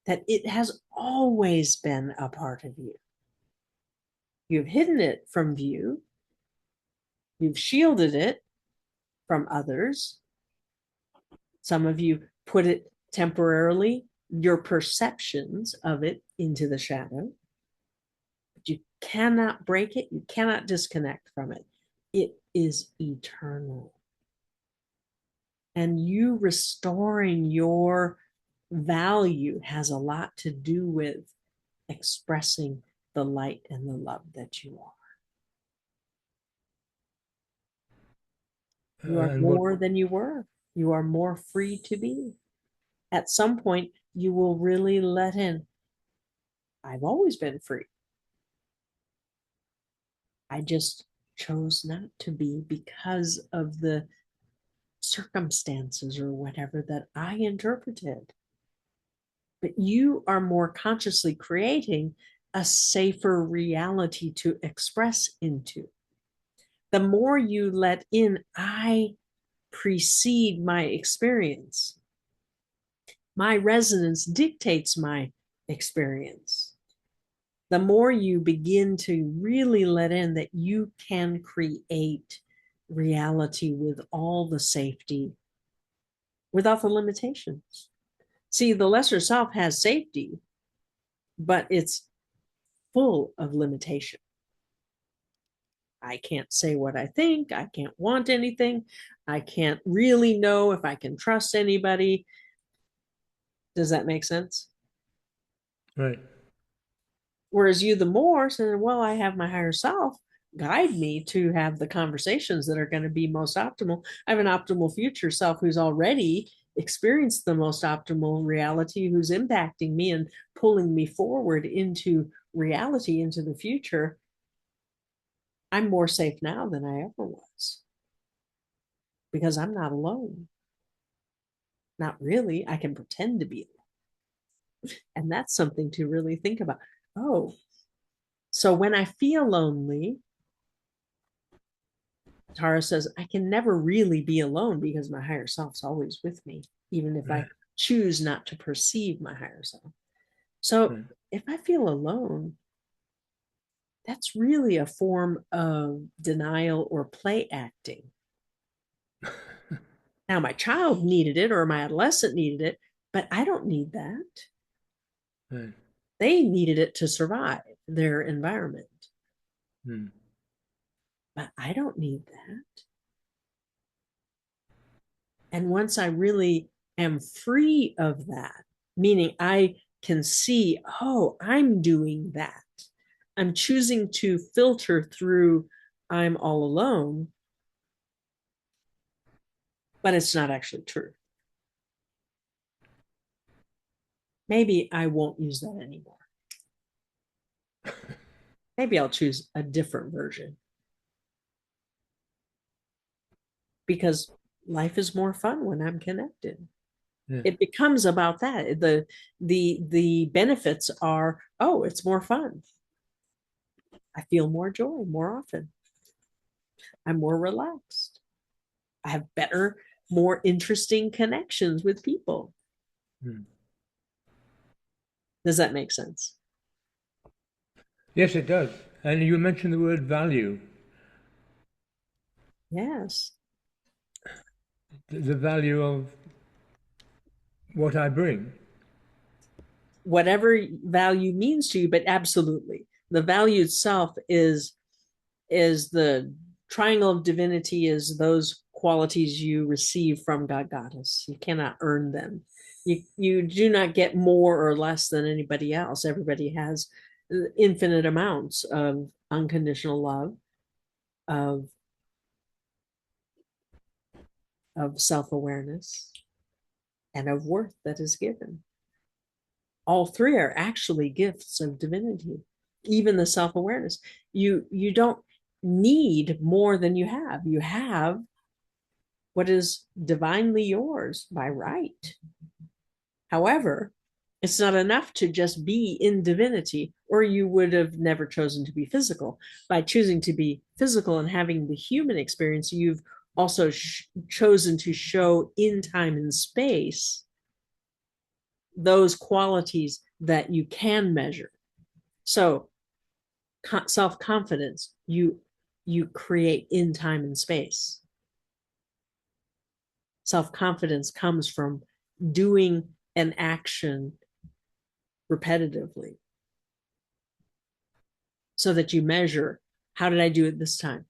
that it has always been a part of you. You've hidden it from view, you've shielded it from others. Some of you put it temporarily, your perceptions of it, into the shadow. But you cannot break it, you cannot disconnect from it. It is eternal. And you restoring your value has a lot to do with expressing the light and the love that you are. You are And what more than you were. You are more free to be. At some point, you will really let in, I've always been free. I just chose not to be because of the circumstances or whatever that I interpreted. But you are more consciously creating a safer reality to express into. The more you let in, I precede my experience. My resonance dictates my experience. The more you begin to really let in that you can create reality with all the safety without the limitations. See, the lesser self has safety, but it's full of limitation. I can't say what I think. I can't want anything. I can't really know if I can trust anybody. Does that make sense? right? Whereas you, the more, say, well, I have my higher self guide me to have the conversations that are going to be most optimal. I have an optimal future self who's already experienced the most optimal reality, who's impacting me and pulling me forward into reality, into the future. I'm more safe now than I ever was because I'm not alone. Not really. I can pretend to be alone. And that's something to really think about. Oh, so when I feel lonely, Tara says, I can never really be alone because my higher self's always with me, even if I Right. choose not to perceive my higher self. So Right. if I feel alone, that's really a form of denial or play acting. Now, my child needed it or my adolescent needed it, but I don't need that. Right. They needed it to survive their environment, Hmm. but I don't need that. And once I really am free of that, meaning I can see, oh, I'm doing that. I'm choosing to filter through, I'm all alone, but it's not actually true. Maybe I won't use that anymore. Maybe I'll choose a different version because life is more fun when I'm connected. Yeah. It becomes about that. The benefits are, oh, it's more fun. I feel more joy more often. I'm more relaxed. I have better, more interesting connections with people. Hmm. Does that make sense? Yes, it does. And you mentioned the word value. Yes. The value of what I bring. Whatever value means to you, but absolutely. The value itself is the triangle of divinity, is those qualities you receive from God Goddess. You cannot earn them. You do not get more or less than anybody else. Everybody has infinite amounts of unconditional love, of self-awareness, and of worth that is given. All three are actually gifts of divinity. Even the self-awareness. You don't need more than you have. You have what is divinely yours by right. However, It's not enough to just be in divinity, or you would have never chosen to be physical. By choosing to be physical and having the human experience, you've also chosen to show in time and space those qualities that you can measure. So self-confidence, you create in time and space. Self-confidence comes from doing an action repetitively so that you measure, how did I do it this time?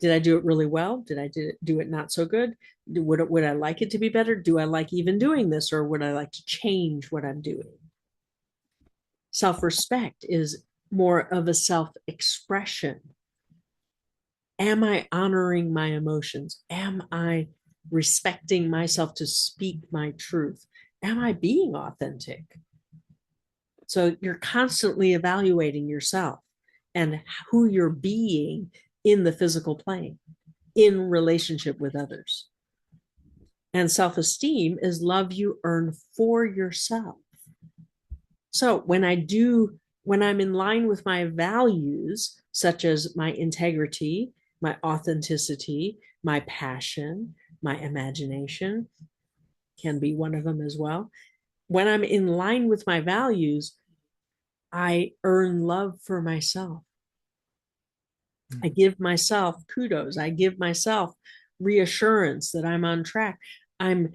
Did I do it really well? Did I do it not so good? Would I like it to be better? Do I like even doing this, or would I like to change what I'm doing? Self-respect is more of a self-expression. Am I honoring my emotions? Am I respecting myself to speak my truth? Am I being authentic? So you're constantly evaluating yourself and who you're being in the physical plane, in relationship with others. And self-esteem is love you earn for yourself. So when I'm in line with my values, such as my integrity, my authenticity, my passion, my imagination can be one of them as well. When I'm in line with my values, I earn love for myself. I give myself kudos. I give myself reassurance that I'm on track. I'm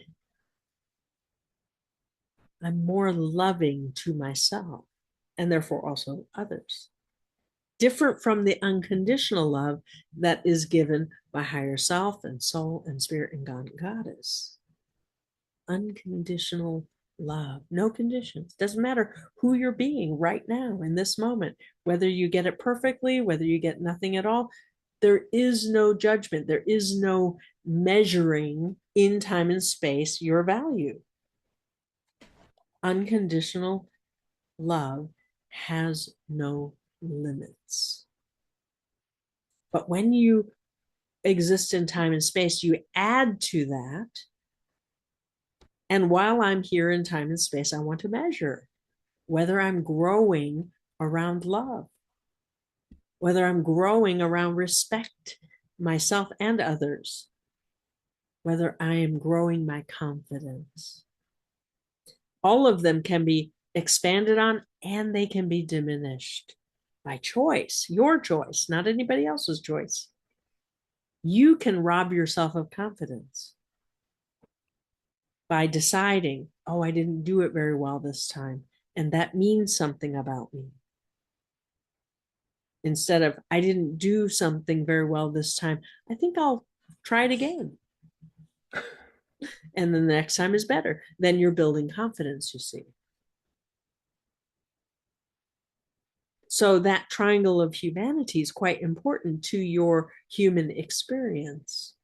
more loving to myself and therefore also others. Different from the unconditional love that is given by higher self and soul and spirit and God and goddess. Unconditional love, no conditions. Doesn't matter who you're being right now in this moment, whether you get it perfectly, whether you get nothing at all. There is no judgment. There is no measuring in time and space your value. Unconditional love has no limits. But when you exist in time and space, you add to that. And while I'm here in time and space, I want to measure whether I'm growing around love, whether I'm growing around respect, myself and others, whether I am growing my confidence. All of them can be expanded on and they can be diminished by choice, your choice, not anybody else's choice. You can rob yourself of confidence by deciding, oh, I didn't do it very well this time, and that means something about me. Instead of, I didn't do something very well this time, I think I'll try it again. And then the next time is better. Then you're building confidence, you see. So that triangle of humanity is quite important to your human experience.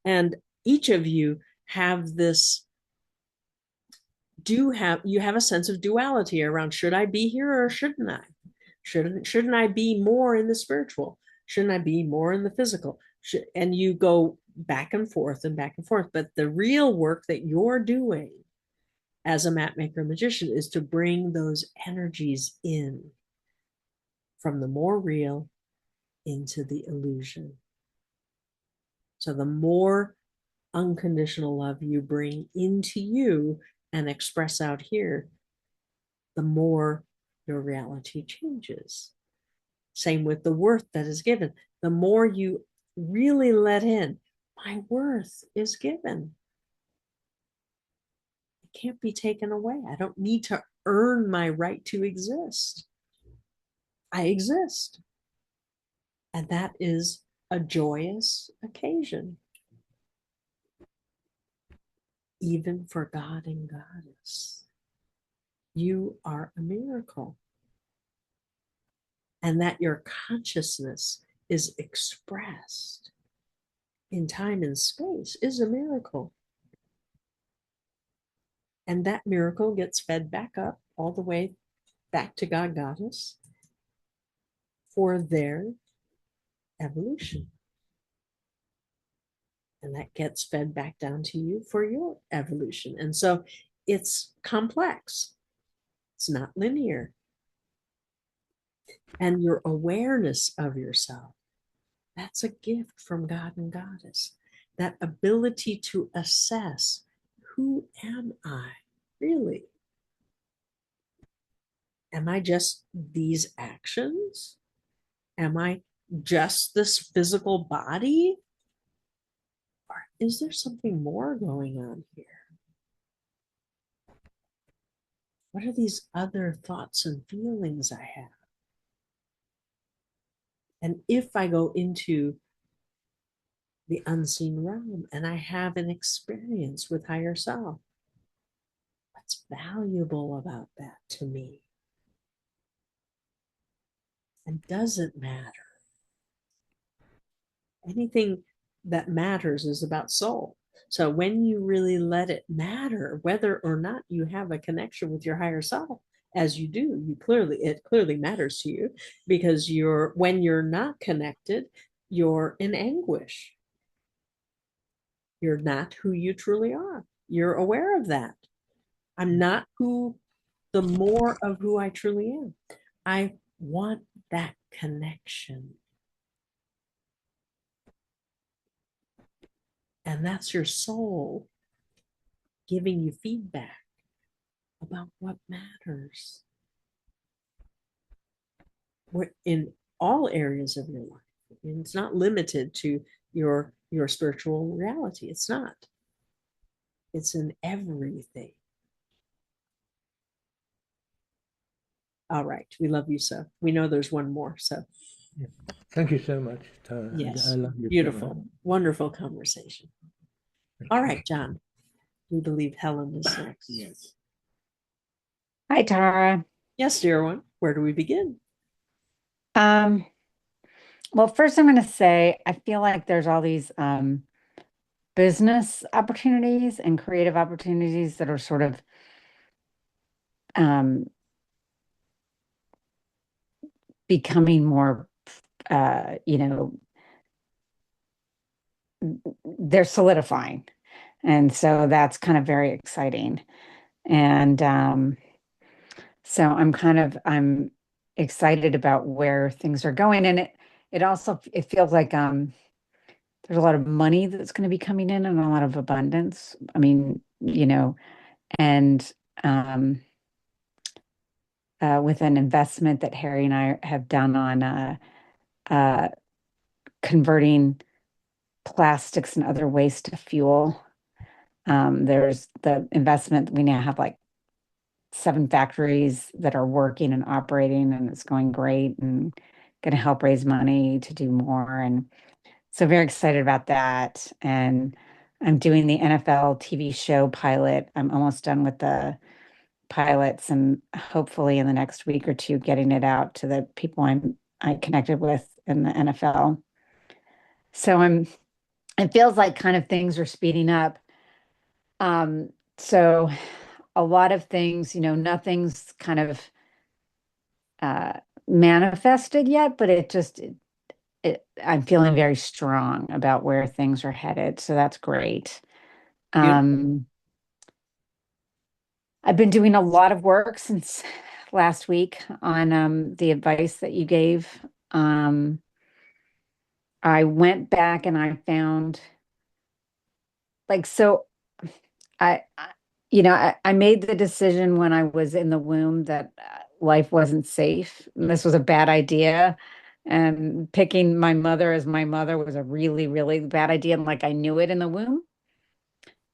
And each of you have this, you have a sense of duality around, should I be here or shouldn't I? Shouldn't I be more in the spiritual? Shouldn't I be more in the physical? And you go back and forth and back and forth. But the real work that you're doing as a map maker magician is to bring those energies in from the more real into the illusion. So the more unconditional love you bring into you and express out here, the more your reality changes. Same with the worth that is given. The more you really let in, my worth is given. It can't be taken away. I don't need to earn my right to exist. I exist. And that is a joyous occasion, even for God and Goddess. You are a miracle. And that your consciousness is expressed in time and space is a miracle. And that miracle gets fed back up all the way back to God Goddess for their evolution. And that gets fed back down to you for your evolution. And so it's complex. It's not linear. And your awareness of yourself, that's a gift from God and Goddess. That ability to assess, who am I really? Am I just these actions? Am I just this physical body? Or is there something more going on here? What are these other thoughts and feelings I have? And if I go into the unseen realm and I have an experience with higher self, what's valuable about that to me? And does it matter? Anything that matters is about soul. So when you really let it matter, whether or not you have a connection with your higher self, as you do, it clearly matters to you, because when you're not connected, you're in anguish. You're not who you truly are. You're aware of that. I'm not the more of who I truly am. I want that connection. And that's your soul giving you feedback about what matters. We're in all areas of your life. And it's not limited to your spiritual reality. It's not. It's in everything. All right. We love you so. We know there's one more. So Yeah. Thank you so much, Tara. yes, I love you. beautiful, wonderful conversation. All right, John. We believe Helen is next. Yes. Hi, Tara. Yes, dear one. Where do we begin? Well, first I'm going to say I feel like there's all these business opportunities and creative opportunities that are sort of um, becoming more, you know, they're solidifying. And so that's kind of very exciting. And so I'm excited about where things are going. And it also, it feels like there's a lot of money that's going to be coming in and a lot of abundance. I mean, and with an investment that Harry and I have done on uh, converting plastics and other waste to fuel. There's the investment. We now have like 7 factories that are working and operating, and it's going great and going to help raise money to do more. And so very excited about that. And I'm doing the NFL TV show pilot. I'm almost done with the pilots and hopefully in the next week or two getting it out to the people I connected with in the NFL. So it feels like kind of things are speeding up. So a lot of things, nothing's kind of manifested yet, but I'm feeling very strong about where things are headed. So that's great. Beautiful. I've been doing a lot of work since last week on the advice that you gave. I went back and I found like so I made the decision when I was in the womb that life wasn't safe. And this was a bad idea. And picking my mother as my mother was a really, really bad idea. And like I knew it in the womb.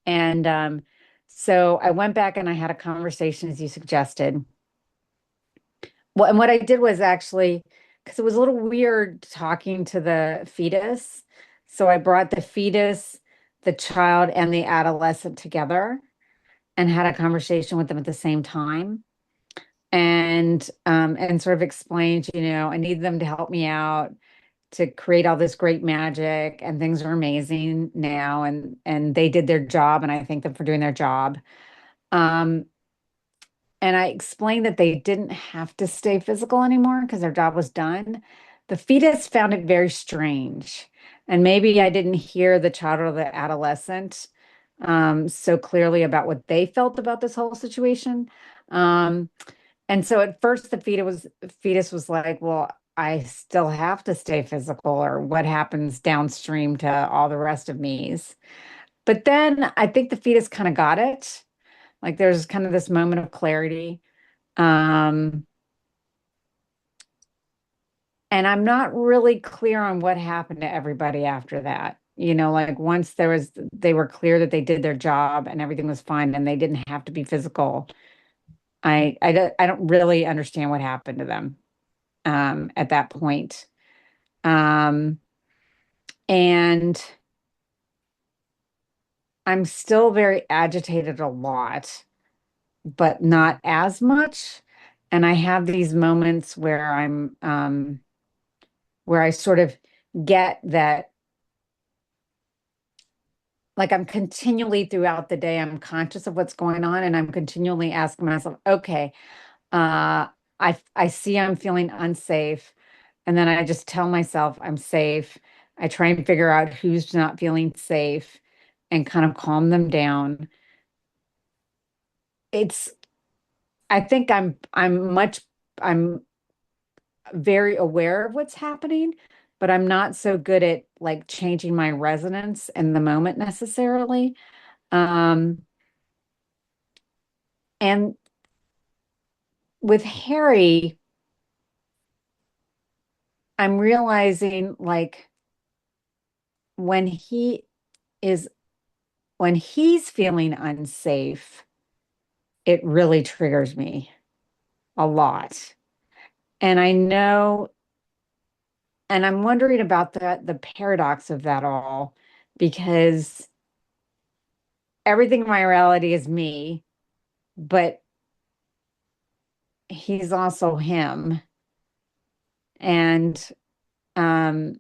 And so I went back and I had a conversation as you suggested. Well, and what I did was actually, because it was a little weird talking to the fetus. So I brought the fetus, the child, and the adolescent together and had a conversation with them at the same time. And sort of explained, I need them to help me out to create all this great magic, and things are amazing now. And they did their job, and I thank them for doing their job. Um, and I explained that they didn't have to stay physical anymore because their job was done. The fetus found it very strange. And maybe I didn't hear the child or the adolescent so clearly about what they felt about this whole situation. Um, And so at first the fetus was like, well, I still have to stay physical, or what happens downstream to all the rest of me's. But then I think the fetus kind of got it. Like there's kind of this moment of clarity. Um, and I'm not really clear on what happened to everybody after that. Like once they were clear that they did their job and everything was fine and they didn't have to be physical. I don't really understand what happened to them at that point. Um, and I'm still very agitated a lot, but not as much. And I have these moments where I sort of get that, like I'm continually throughout the day, I'm conscious of what's going on, and I'm continually asking myself, okay, I see I'm feeling unsafe. And then I just tell myself I'm safe. I try and figure out who's not feeling safe and kind of calm them down. It's, I think I'm very aware of what's happening, but I'm not so good at like changing my resonance in the moment necessarily. Um, and with Harry, I'm realizing like when he is when he's feeling unsafe, it really triggers me a lot. And I know, and I'm wondering about the paradox of that all, because everything in my reality is me, but he's also him. And um,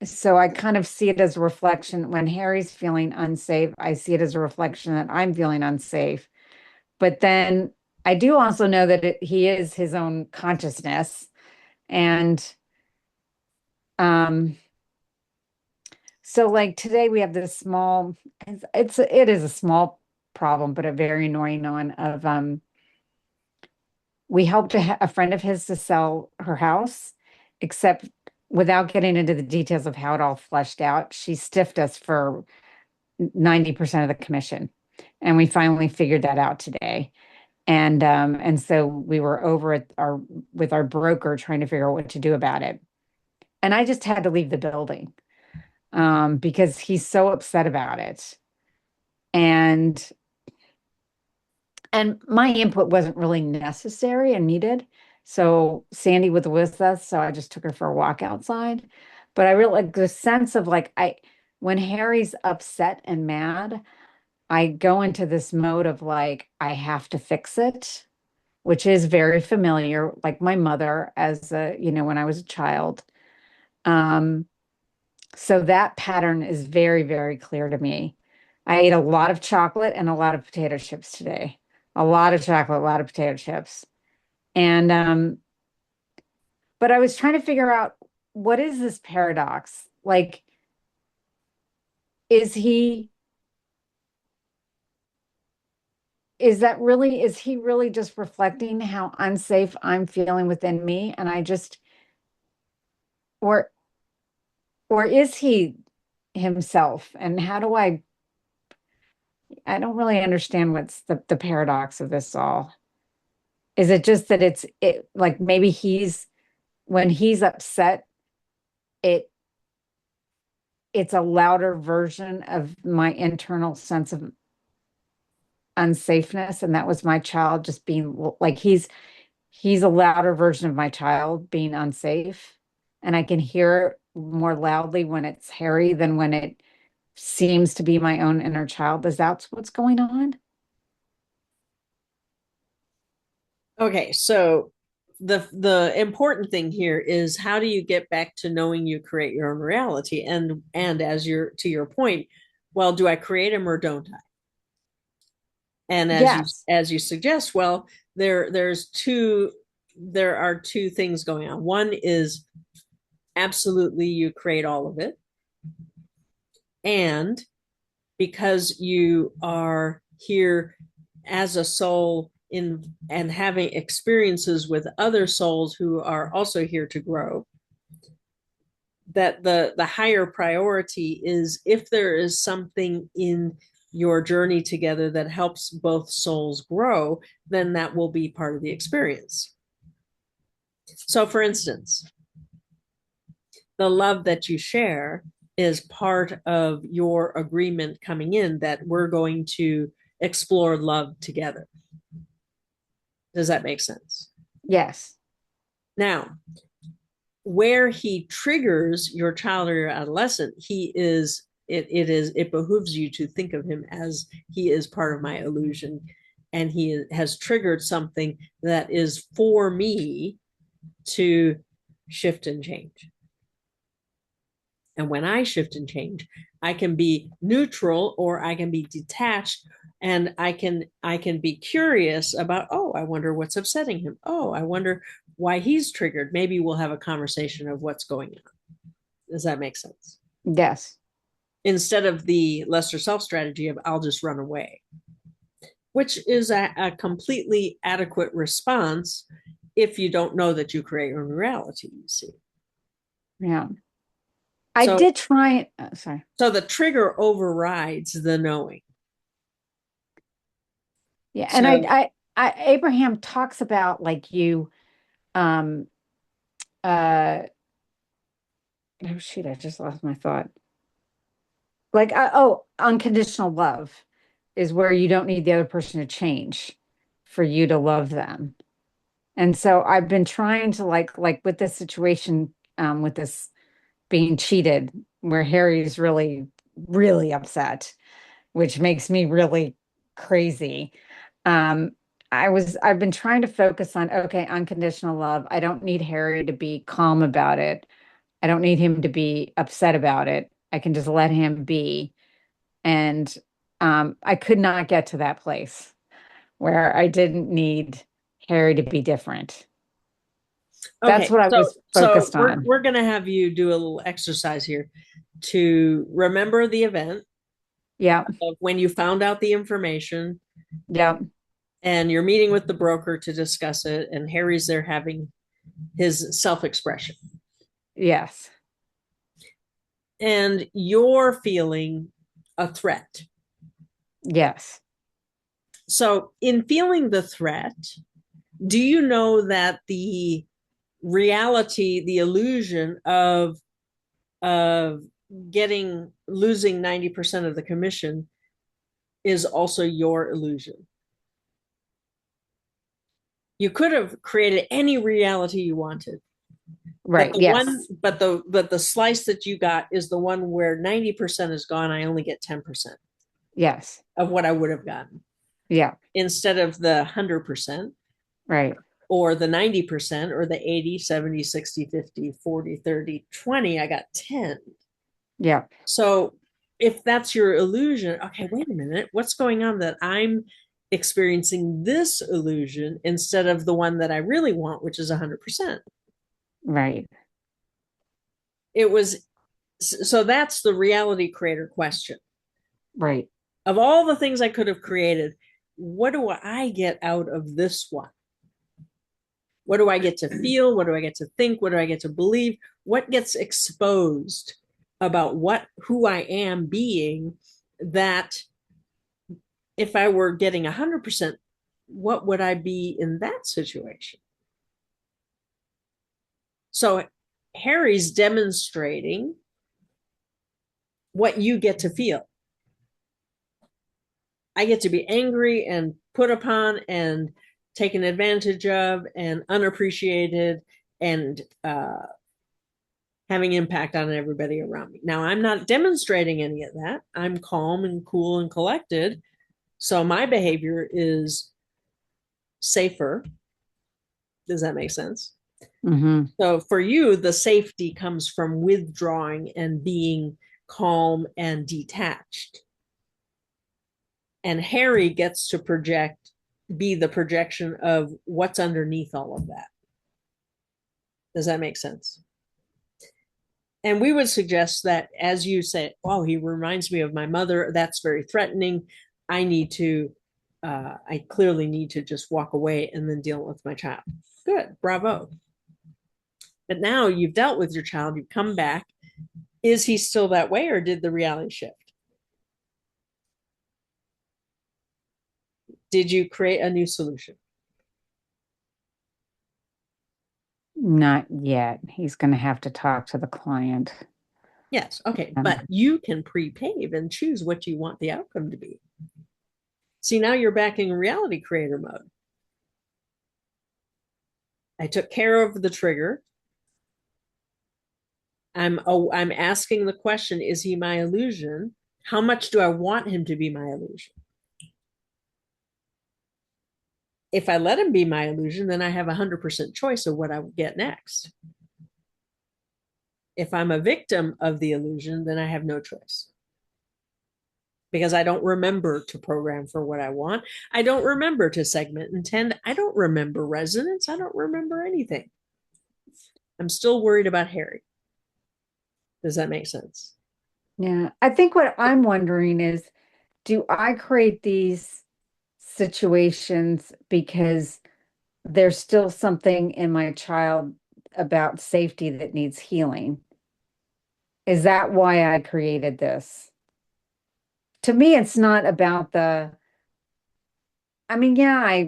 so I kind of see it as a reflection. When Harry's feeling unsafe, I see it as a reflection that I'm feeling unsafe. But then I do also know that he is his own consciousness. And um, so like today we have this small, it is a small problem, but a very annoying one of we helped a friend of his to sell her house, except without getting into the details of how it all fleshed out, she stiffed us for 90% of the commission. And we finally figured that out today. And so we were over at our with our broker trying to figure out what to do about it. And I just had to leave the building because he's so upset about it. And and my input wasn't really necessary and needed. So Sandy was with us, so I just took her for a walk outside. But I really like the sense of like when Harry's upset and mad, I go into this mode of like I have to fix it, which is very familiar, like my mother when I was a child. Um, so that pattern is very, very clear to me. I ate a lot of chocolate and a lot of potato chips today. A lot of chocolate, a lot of potato chips. And but I was trying to figure out, what is this paradox? Like, is he is he really just reflecting how unsafe I'm feeling within me? And I just or or is he himself? And how do I don't really understand what's the paradox of this all. Is it just that it like maybe when he's upset, it it's a louder version of my internal sense of unsafeness, and that was my child just being like he's a louder version of my child being unsafe, and I can hear it more loudly when it's Harry than when it seems to be my own inner child. Is that what's going on? Okay, so the important thing here is, how do you get back to knowing you create your own reality? And as you're to your point, well, do I create them or don't I? And Yes. as you suggest, well, there are two things going on. One is absolutely you create all of it, and because you are here as a soul and having experiences with other souls who are also here to grow, that the higher priority is, if there is something in your journey together that helps both souls grow, then that will be part of the experience. So for instance, the love that you share is part of your agreement coming in that we're going to explore love together. Does that make sense? Yes. Now, where he triggers your child or your adolescent, it behooves you to think of him as he is part of my illusion, and he has triggered something that is for me to shift and change. And when I shift and change, I can be neutral or I can be detached, and I can be curious about, oh, I wonder what's upsetting him. Oh, I wonder why he's triggered. Maybe we'll have a conversation of what's going on. Does that make sense? Yes. Instead of the lesser self strategy of I'll just run away, which is a completely adequate response if you don't know that you create your own reality, you see. Yeah. I did try. Sorry. So the trigger overrides the knowing. Yeah. So, And Abraham talks about like you, oh shoot, I just lost my thought. Like, unconditional love is where you don't need the other person to change for you to love them. And so I've been trying to like with this situation, with this being cheated, where Harry's really, really upset, which makes me really crazy. Um, I've been trying to focus on, okay, unconditional love. I don't need Harry to be calm about it. I don't need him to be upset about it. I can just let him be. And I could not get to that place where I didn't need Harry to be different. That's what I was focused on. We're going to have you do a little exercise here to remember the event. Yeah. Of when you found out the information. Yeah. And you're meeting with the broker to discuss it, and Harry's there having his self-expression. Yes. And you're feeling a threat. Yes. So in feeling the threat, do you know that the reality, the illusion of losing 90% of the commission is also your illusion? You could have created any reality you wanted. Right. Yes. But the slice that you got is the one where 90% is gone. I only get 10% Yes. of what I would have gotten. Yeah. Instead of the 100%. Right. Or the 90% or the 80, 70, 60, 50, 40, 30, 20, I got 10. Yeah. So if that's your illusion, okay, wait a minute, what's going on that I'm experiencing this illusion instead of the one that I really want, which is 100%. Right. So that's the reality creator question. Right. Of all the things I could have created, what do I get out of this one? What do I get to feel? What do I get to think? What do I get to believe? What gets exposed about who I am being, that if I were getting 100%, what would I be in that situation? So Harry's demonstrating what you get to feel. I get to be angry and put upon and taken advantage of and unappreciated and having impact on everybody around me. Now, I'm not demonstrating any of that. I'm calm and cool and collected. So my behavior is safer. Does that make sense? Mm-hmm. So for you, the safety comes from withdrawing and being calm and detached. And Harry gets to be the projection of what's underneath all of that. Does that make sense? And we would suggest that, as you say, oh, he reminds me of my mother. That's very threatening. I need to I clearly need to just walk away and then deal with my child. Good, bravo. But now you've dealt with your child, you've come back. Is he still that way, or did the reality shift? Did you create a new solution? Not yet. He's going to have to talk to the client. Yes. Okay. But you can pre-pave and choose what you want the outcome to be. See, now you're back in reality creator mode. I took care of the trigger. I'm asking the question, is he my illusion? How much do I want him to be my illusion? If I let him be my illusion, then I have 100% choice of what I would get next. If I'm a victim of the illusion, then I have no choice. Because I don't remember to program for what I want. I don't remember to segment and tend. I don't remember resonance. I don't remember anything. I'm still worried about Harry. Does that make sense? Yeah. I think what I'm wondering is, do I create these situations because there's still something in my child about safety that needs healing? Is that why I created this? To me, it's not about I mean, yeah,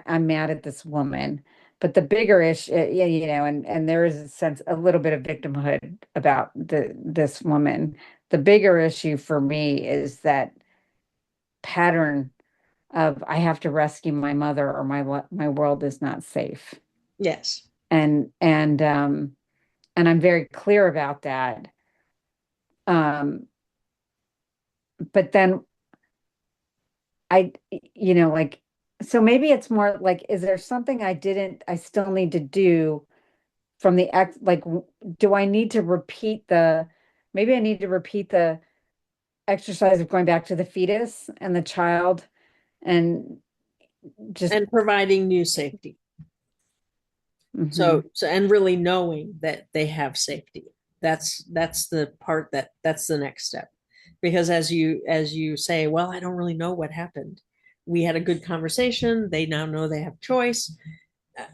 I'm mad at this woman, but the bigger issue, yeah, and there is a little bit of victimhood about this woman. The bigger issue for me is that pattern of I have to rescue my mother or my world is not safe. Yes. And I'm very clear about that. But then like, so maybe it's more like, is there something I still need to do from do I need to maybe I need to repeat the exercise of going back to the fetus and the child and and providing new safety. So and really knowing that they have safety. That's the part that's the next step. Because as you say, well, I don't really know what happened. We had a good conversation. They now know they have choice.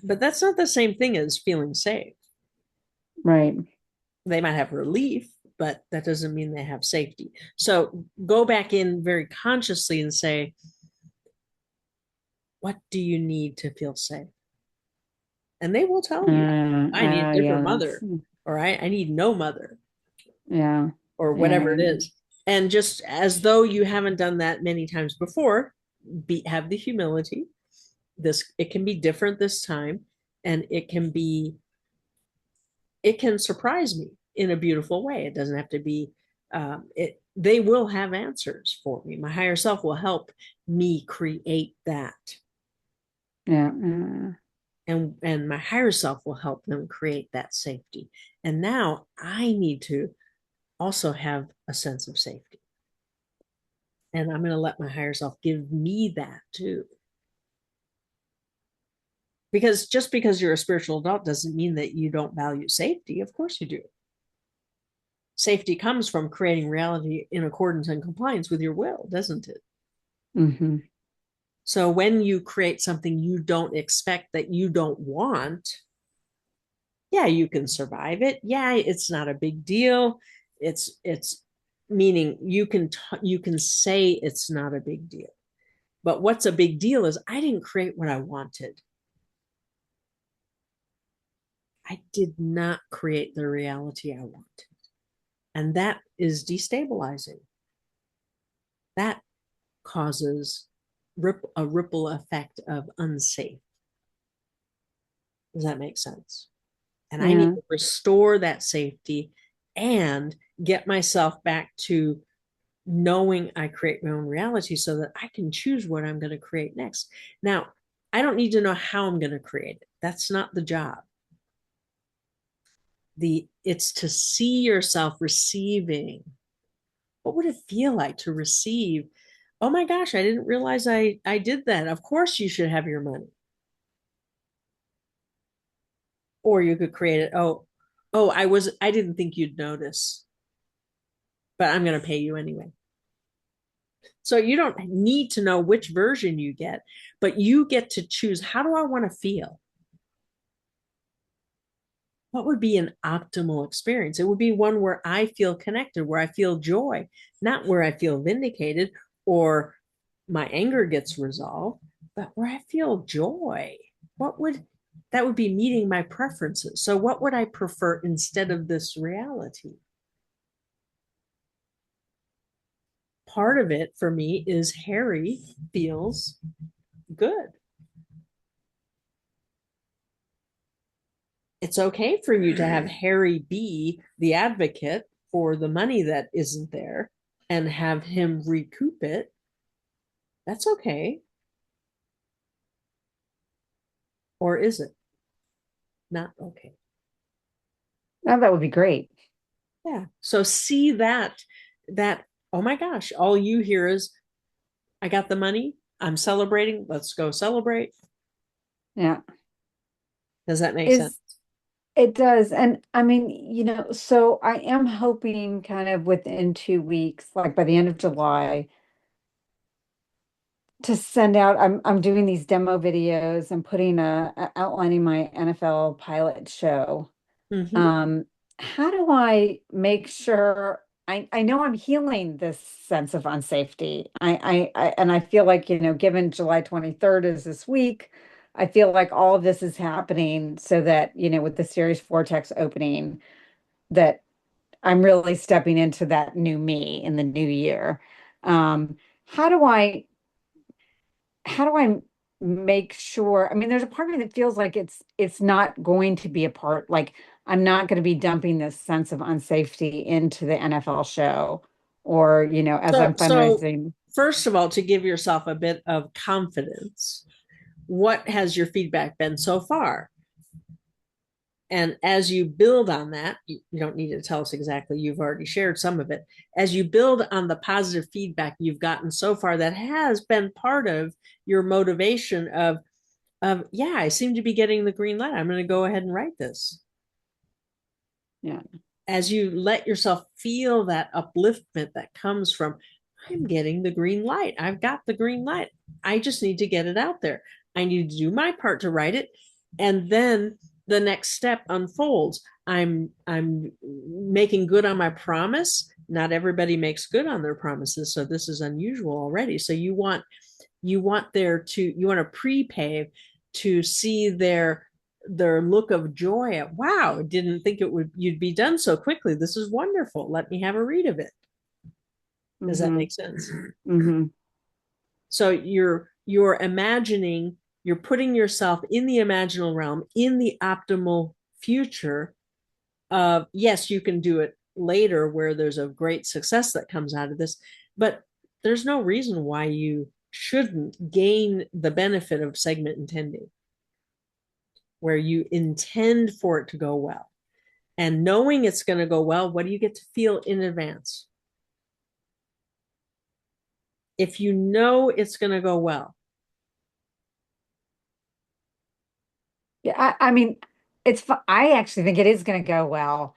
But that's not the same thing as feeling safe. Right. They might have relief, but that doesn't mean they have safety. So go back in very consciously and say, what do you need to feel safe? And they will tell you, I need a different mother, or I need no mother. Yeah. Or whatever it is. And just as though you haven't done that many times before, have the humility. It can be different this time, and it can surprise me in a beautiful way. It doesn't have to be they will have answers for me. My higher self will help me create that. Yeah. And my higher self will help them create that safety. And now I need to also have a sense of safety. And I'm going to let my higher self give me that too. Because just because you're a spiritual adult doesn't mean that you don't value safety. Of course you do. Safety comes from creating reality in accordance and compliance with your will, doesn't it? Mm-hmm. So when you create something you don't expect, that you don't want, yeah, you can survive it. Yeah, it's not a big deal. It's meaning you can say it's not a big deal. But what's a big deal is I didn't create what I wanted. I did not create the reality I wanted. And that is destabilizing. That causes a ripple effect of unsafe. Does that make sense? And I need to restore that safety and get myself back to knowing I create my own reality so that I can choose what I'm going to create next. Now, I don't need to know how I'm going to create it. That's not the job. It's to see yourself receiving. What would it feel like to receive? Oh my gosh, I didn't realize I did that. Of course you should have your money. Or you could create it. I didn't think you'd notice, but I'm going to pay you anyway. So you don't need to know which version you get, but you get to choose, how do I want to feel? What would be an optimal experience? It would be one where I feel connected, where I feel joy, not where I feel vindicated or my anger gets resolved, but where I feel joy. What would that would be meeting my preferences. So what would I prefer instead of this reality? Part of it for me is Harry feels good. It's okay for you to have Harry be the advocate for the money that isn't there and have him recoup it. That's okay. Or is it not okay? Oh, that would be great. Yeah. So see that, oh my gosh, all you hear is, I got the money. I'm celebrating. Let's go celebrate. Yeah. Does that make sense? Is It does. And I mean, so I am hoping kind of within 2 weeks, like by the end of July, to send out. I'm doing these demo videos and putting outlining my NFL pilot show. Mm-hmm. Um, how do I make sure I know I'm healing this sense of unsafety? And I feel like, given July 23rd is this week, I feel like all of this is happening so that, with the Series Vortex opening, that I'm really stepping into that new me in the new year. Um, how do I how do I make sure? I mean, there's a part of me that feels like it's not going to be a part, like I'm not going to be dumping this sense of unsafety into the NFL show, or, as So, I'm so fundraising. first of all, to give yourself a bit of confidence, what has your feedback been so far? And as you build on that, you don't need to tell us exactly, you've already shared some of it. As you build on the positive feedback you've gotten so far, that has been part of your motivation of yeah, I seem to be getting the green light. I'm going to go ahead and write this. Yeah. As you let yourself feel that upliftment that comes from, I'm getting the green light. I've got the green light. I just need to get it out there. I need to do my part to write it. And then the next step unfolds. I'm making good on my promise. Not everybody makes good on their promises, so this is unusual already. So you want to prepave to see their look of joy at, wow, didn't think you'd be done so quickly. This is wonderful. Let me have a read of it. Does that Mm-hmm. make sense? Mm-hmm. So you're imagining, you're putting yourself in the imaginal realm, in the optimal future of, yes, you can do it later where there's a great success that comes out of this, but there's no reason why you shouldn't gain the benefit of segment intending, where you intend for it to go well. And knowing it's going to go well, what do you get to feel in advance? If you know it's going to go well. Yeah, I mean, I actually think it is going to go well.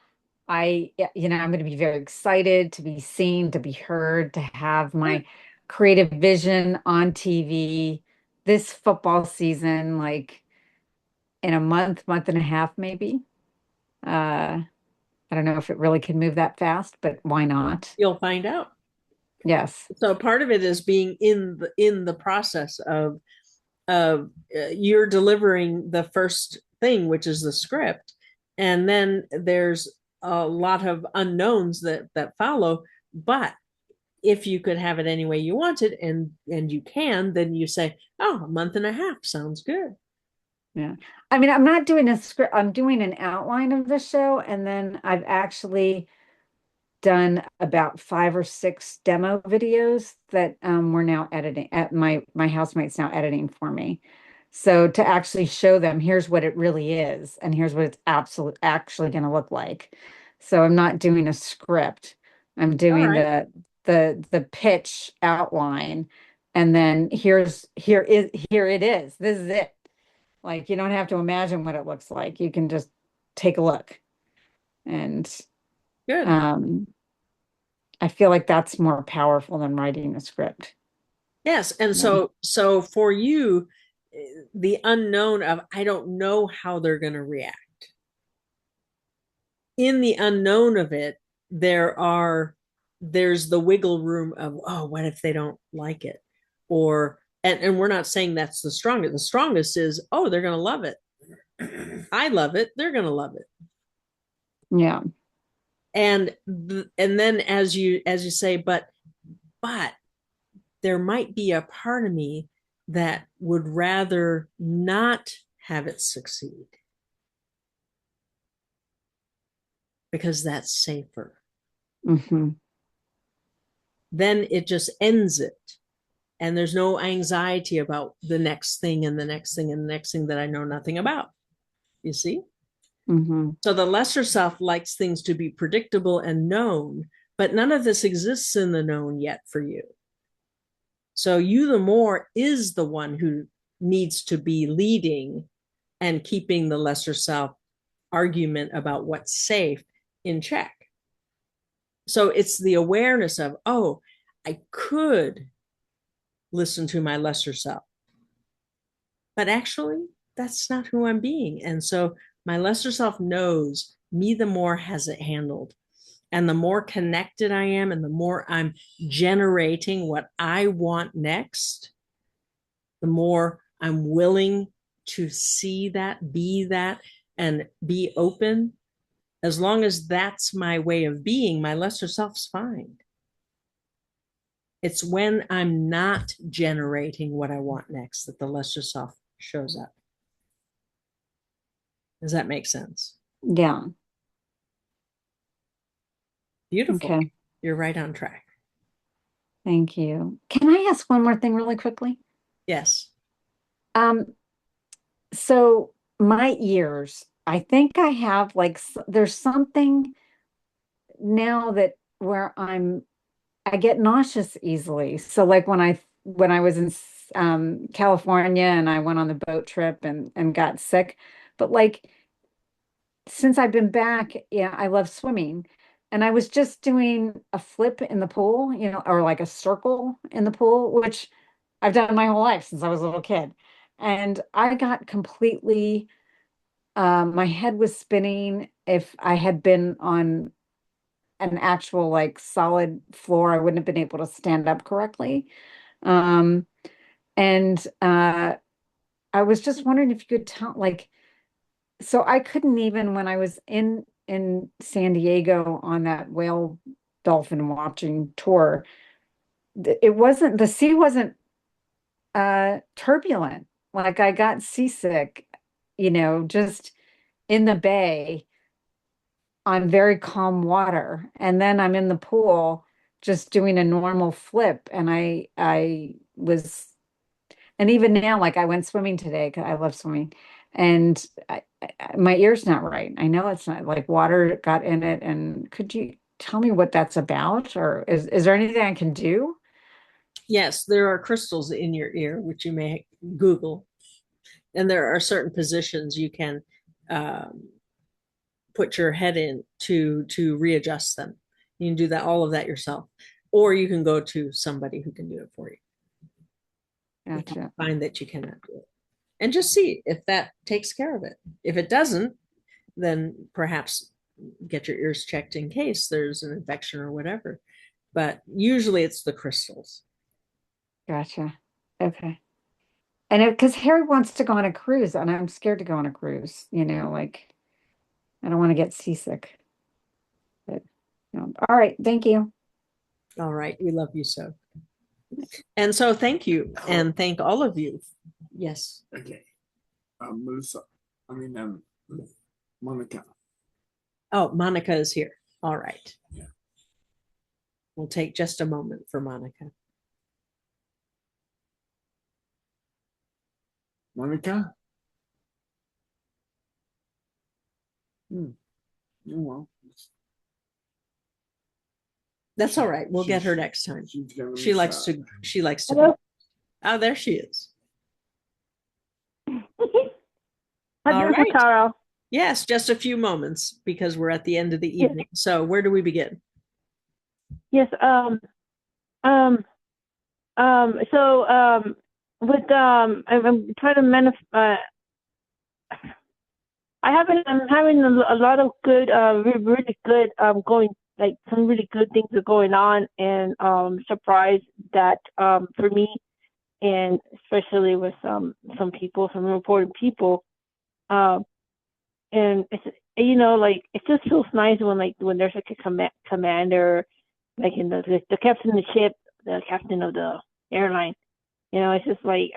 I'm going to be very excited to be seen, to be heard, to have my creative vision on TV this football season, like in a month and a half, maybe. I don't know if it really can move that fast, but why not? You'll find out. Yes. So part of it is being in the process of you're delivering the first thing, which is the script, and then there's a lot of unknowns that follow. But if you could have it any way you wanted, and you can, then you say, oh, a month and a half sounds good. Yeah. I mean, I'm not doing a script, I'm doing an outline of the show, and then I've actually done about 5 or 6 demo videos that we're now editing at my housemate's now editing for me. So to actually show them, here's what it really is, and here's what it's actually going to look like. So I'm not doing a script. I'm All doing right. the pitch outline, and then here it is. This is it. Like, you don't have to imagine what it looks like. You can just take a look. And Good. um I feel like that's more powerful than writing a script. Yes. And Yeah. so for you, the unknown of I don't know how they're going to react. In the unknown of it, there's the wiggle room of, oh, what if they don't like it? Or and we're not saying that's the strongest. The strongest is, oh, they're going to love it. I love it. They're going to love it. Yeah. And then as you say, but there might be a part of me that would rather not have it succeed because that's safer. Hmm. Then it just ends it. And there's no anxiety about the next thing and the next thing and the next thing that I know nothing about. You see? Hmm. So the lesser self likes things to be predictable and known, but none of this exists in the known yet for you. So you, the more, is the one who needs to be leading and keeping the lesser self argument about what's safe in check. So it's the awareness of, oh, I could listen to my lesser self, but actually, that's not who I'm being. And so my lesser self knows me, the more has it handled. And the more connected I am, and the more I'm generating what I want next, the more I'm willing to see that, and be open. As long as that's my way of being, my lesser self's fine. It's when I'm not generating what I want next that the lesser self shows up. Does that make sense? Yeah. Beautiful. Okay. You're right on track. Thank you. Can I ask one more thing really quickly? Yes. Um, so my ears, I think I have like there's something now that where I get nauseous easily. So like when I was in California and I went on the boat trip and got sick, but like since I've been back, yeah, I love swimming. And I was just doing a flip in the pool, or like a circle in the pool, which I've done my whole life since I was a little kid. And I got completely, my head was spinning. If I had been on an actual like solid floor, I wouldn't have been able to stand up correctly. Um, and I was just wondering if you could tell, like, so I couldn't even when I was in San Diego on that whale dolphin watching tour, it wasn't the sea wasn't turbulent. Like I got seasick, just in the bay on very calm water. And then I'm in the pool just doing a normal flip. And I was, and even now, like I went swimming today, 'cause I love swimming. And my ear's not right. I know it's not like water got in it. And could you tell me what that's about? Or is there anything I can do? Yes, there are crystals in your ear, which you may Google. And there are certain positions you can um, put your head in to readjust them. You can do that, all of that yourself, or you can go to somebody who can do it for you. Gotcha. Find that you cannot do it, and just see if that takes care of it. If it doesn't, then perhaps get your ears checked in case there's an infection or whatever. But usually it's the crystals. Gotcha. Okay. And because Harry wants to go on a cruise, and I'm scared to go on a cruise, like I don't want to get seasick. But all right, thank you. All right, we love you so. And so thank you, and thank all of you. Yes. Okay. Melissa, I mean, Monica. Oh, Monica is here. All right. Yeah. We'll take just a moment for Monica. Monica? Oh, well. That's all right. We'll get her next time. She likes to. Hello? Oh, there she is. Hi, All beautiful right. Taro. Yes, just a few moments because we're at the end of the Yes. evening. So where do we begin? Yes, With I'm trying to manifest. I'm having a lot of good, really good, going, like some really good things are going on, and surprised that for me, and especially with some people, some important people, um, and it's, like it just feels nice when there's like a commander, like in the captain of the ship, the captain of the airline. It's just like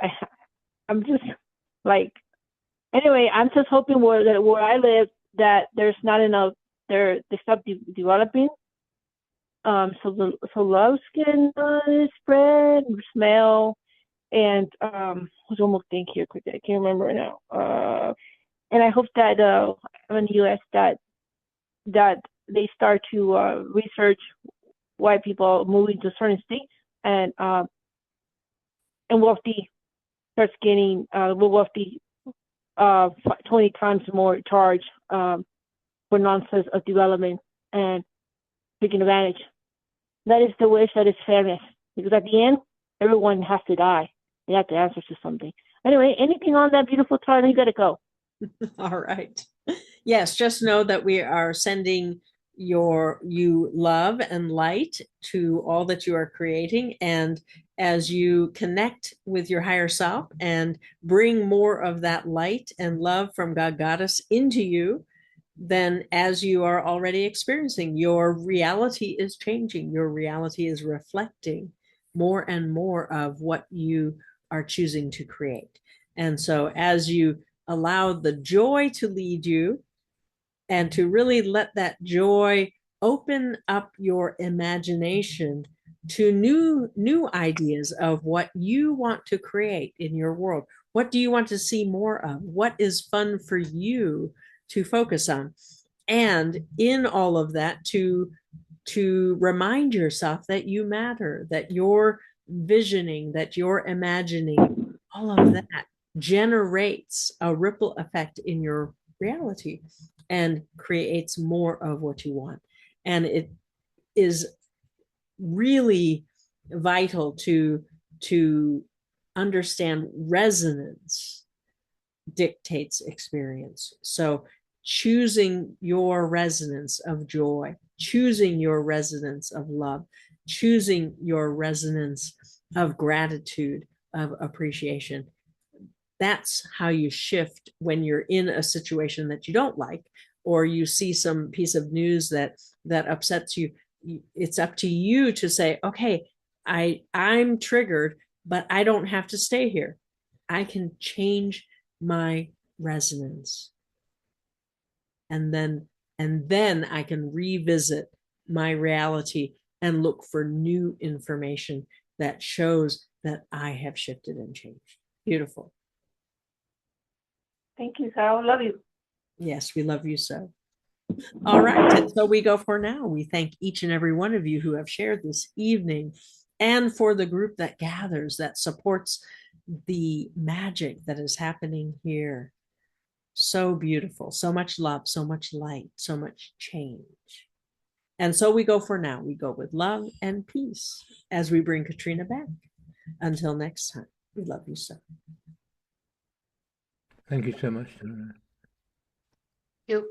I'm just like, anyway, I'm just hoping where I live that there's not enough they stop developing, so love can spread, smell, and what's one more thing here quickly, I can't remember right now. And I hope that in the US that they start to research why people are moving to certain states, and wealthy starts getting wealthy 20 times more charge for nonsense of development and taking advantage. That is the wish, that is fairness. Because at the end, everyone has to die. They have to answer to something. Anyway, anything on that beautiful title, you got to go. All right. Yes, just know that we are sending you love and light to all that you are creating. And as you connect with your higher self and bring more of that light and love from God Goddess into you, then as you are already experiencing, your reality is changing. Your reality is reflecting more and more of what you are choosing to create. And so as you allow the joy to lead you and to really let that joy open up your imagination to new ideas of what you want to create in your world. What do you want to see more of? What is fun for you to focus on? And in all of that, to remind yourself that you matter, that you're visioning, that you're imagining, all of that generates a ripple effect in your reality and creates more of what you want. And it is really vital to understand resonance dictates experience. So choosing your resonance of joy, choosing your resonance of love, choosing your resonance of gratitude, of appreciation. That's how you shift when you're in a situation that you don't like, or you see some piece of news that upsets you. It's up to you to say, okay, I'm triggered, but I don't have to stay here. I can change my resonance, and then I can revisit my reality and look for new information that shows that I have shifted and changed. Beautiful. Thank you, Carol. Love you. Yes, we love you so. All right, and so we go for now. We thank each and every one of you who have shared this evening, and for the group that gathers, that supports the magic that is happening here. So beautiful, so much love, so much light, so much change. And so we go for now. We go with love and peace as we bring Katrina back. Until next time, we love you so. Thank you so much. You.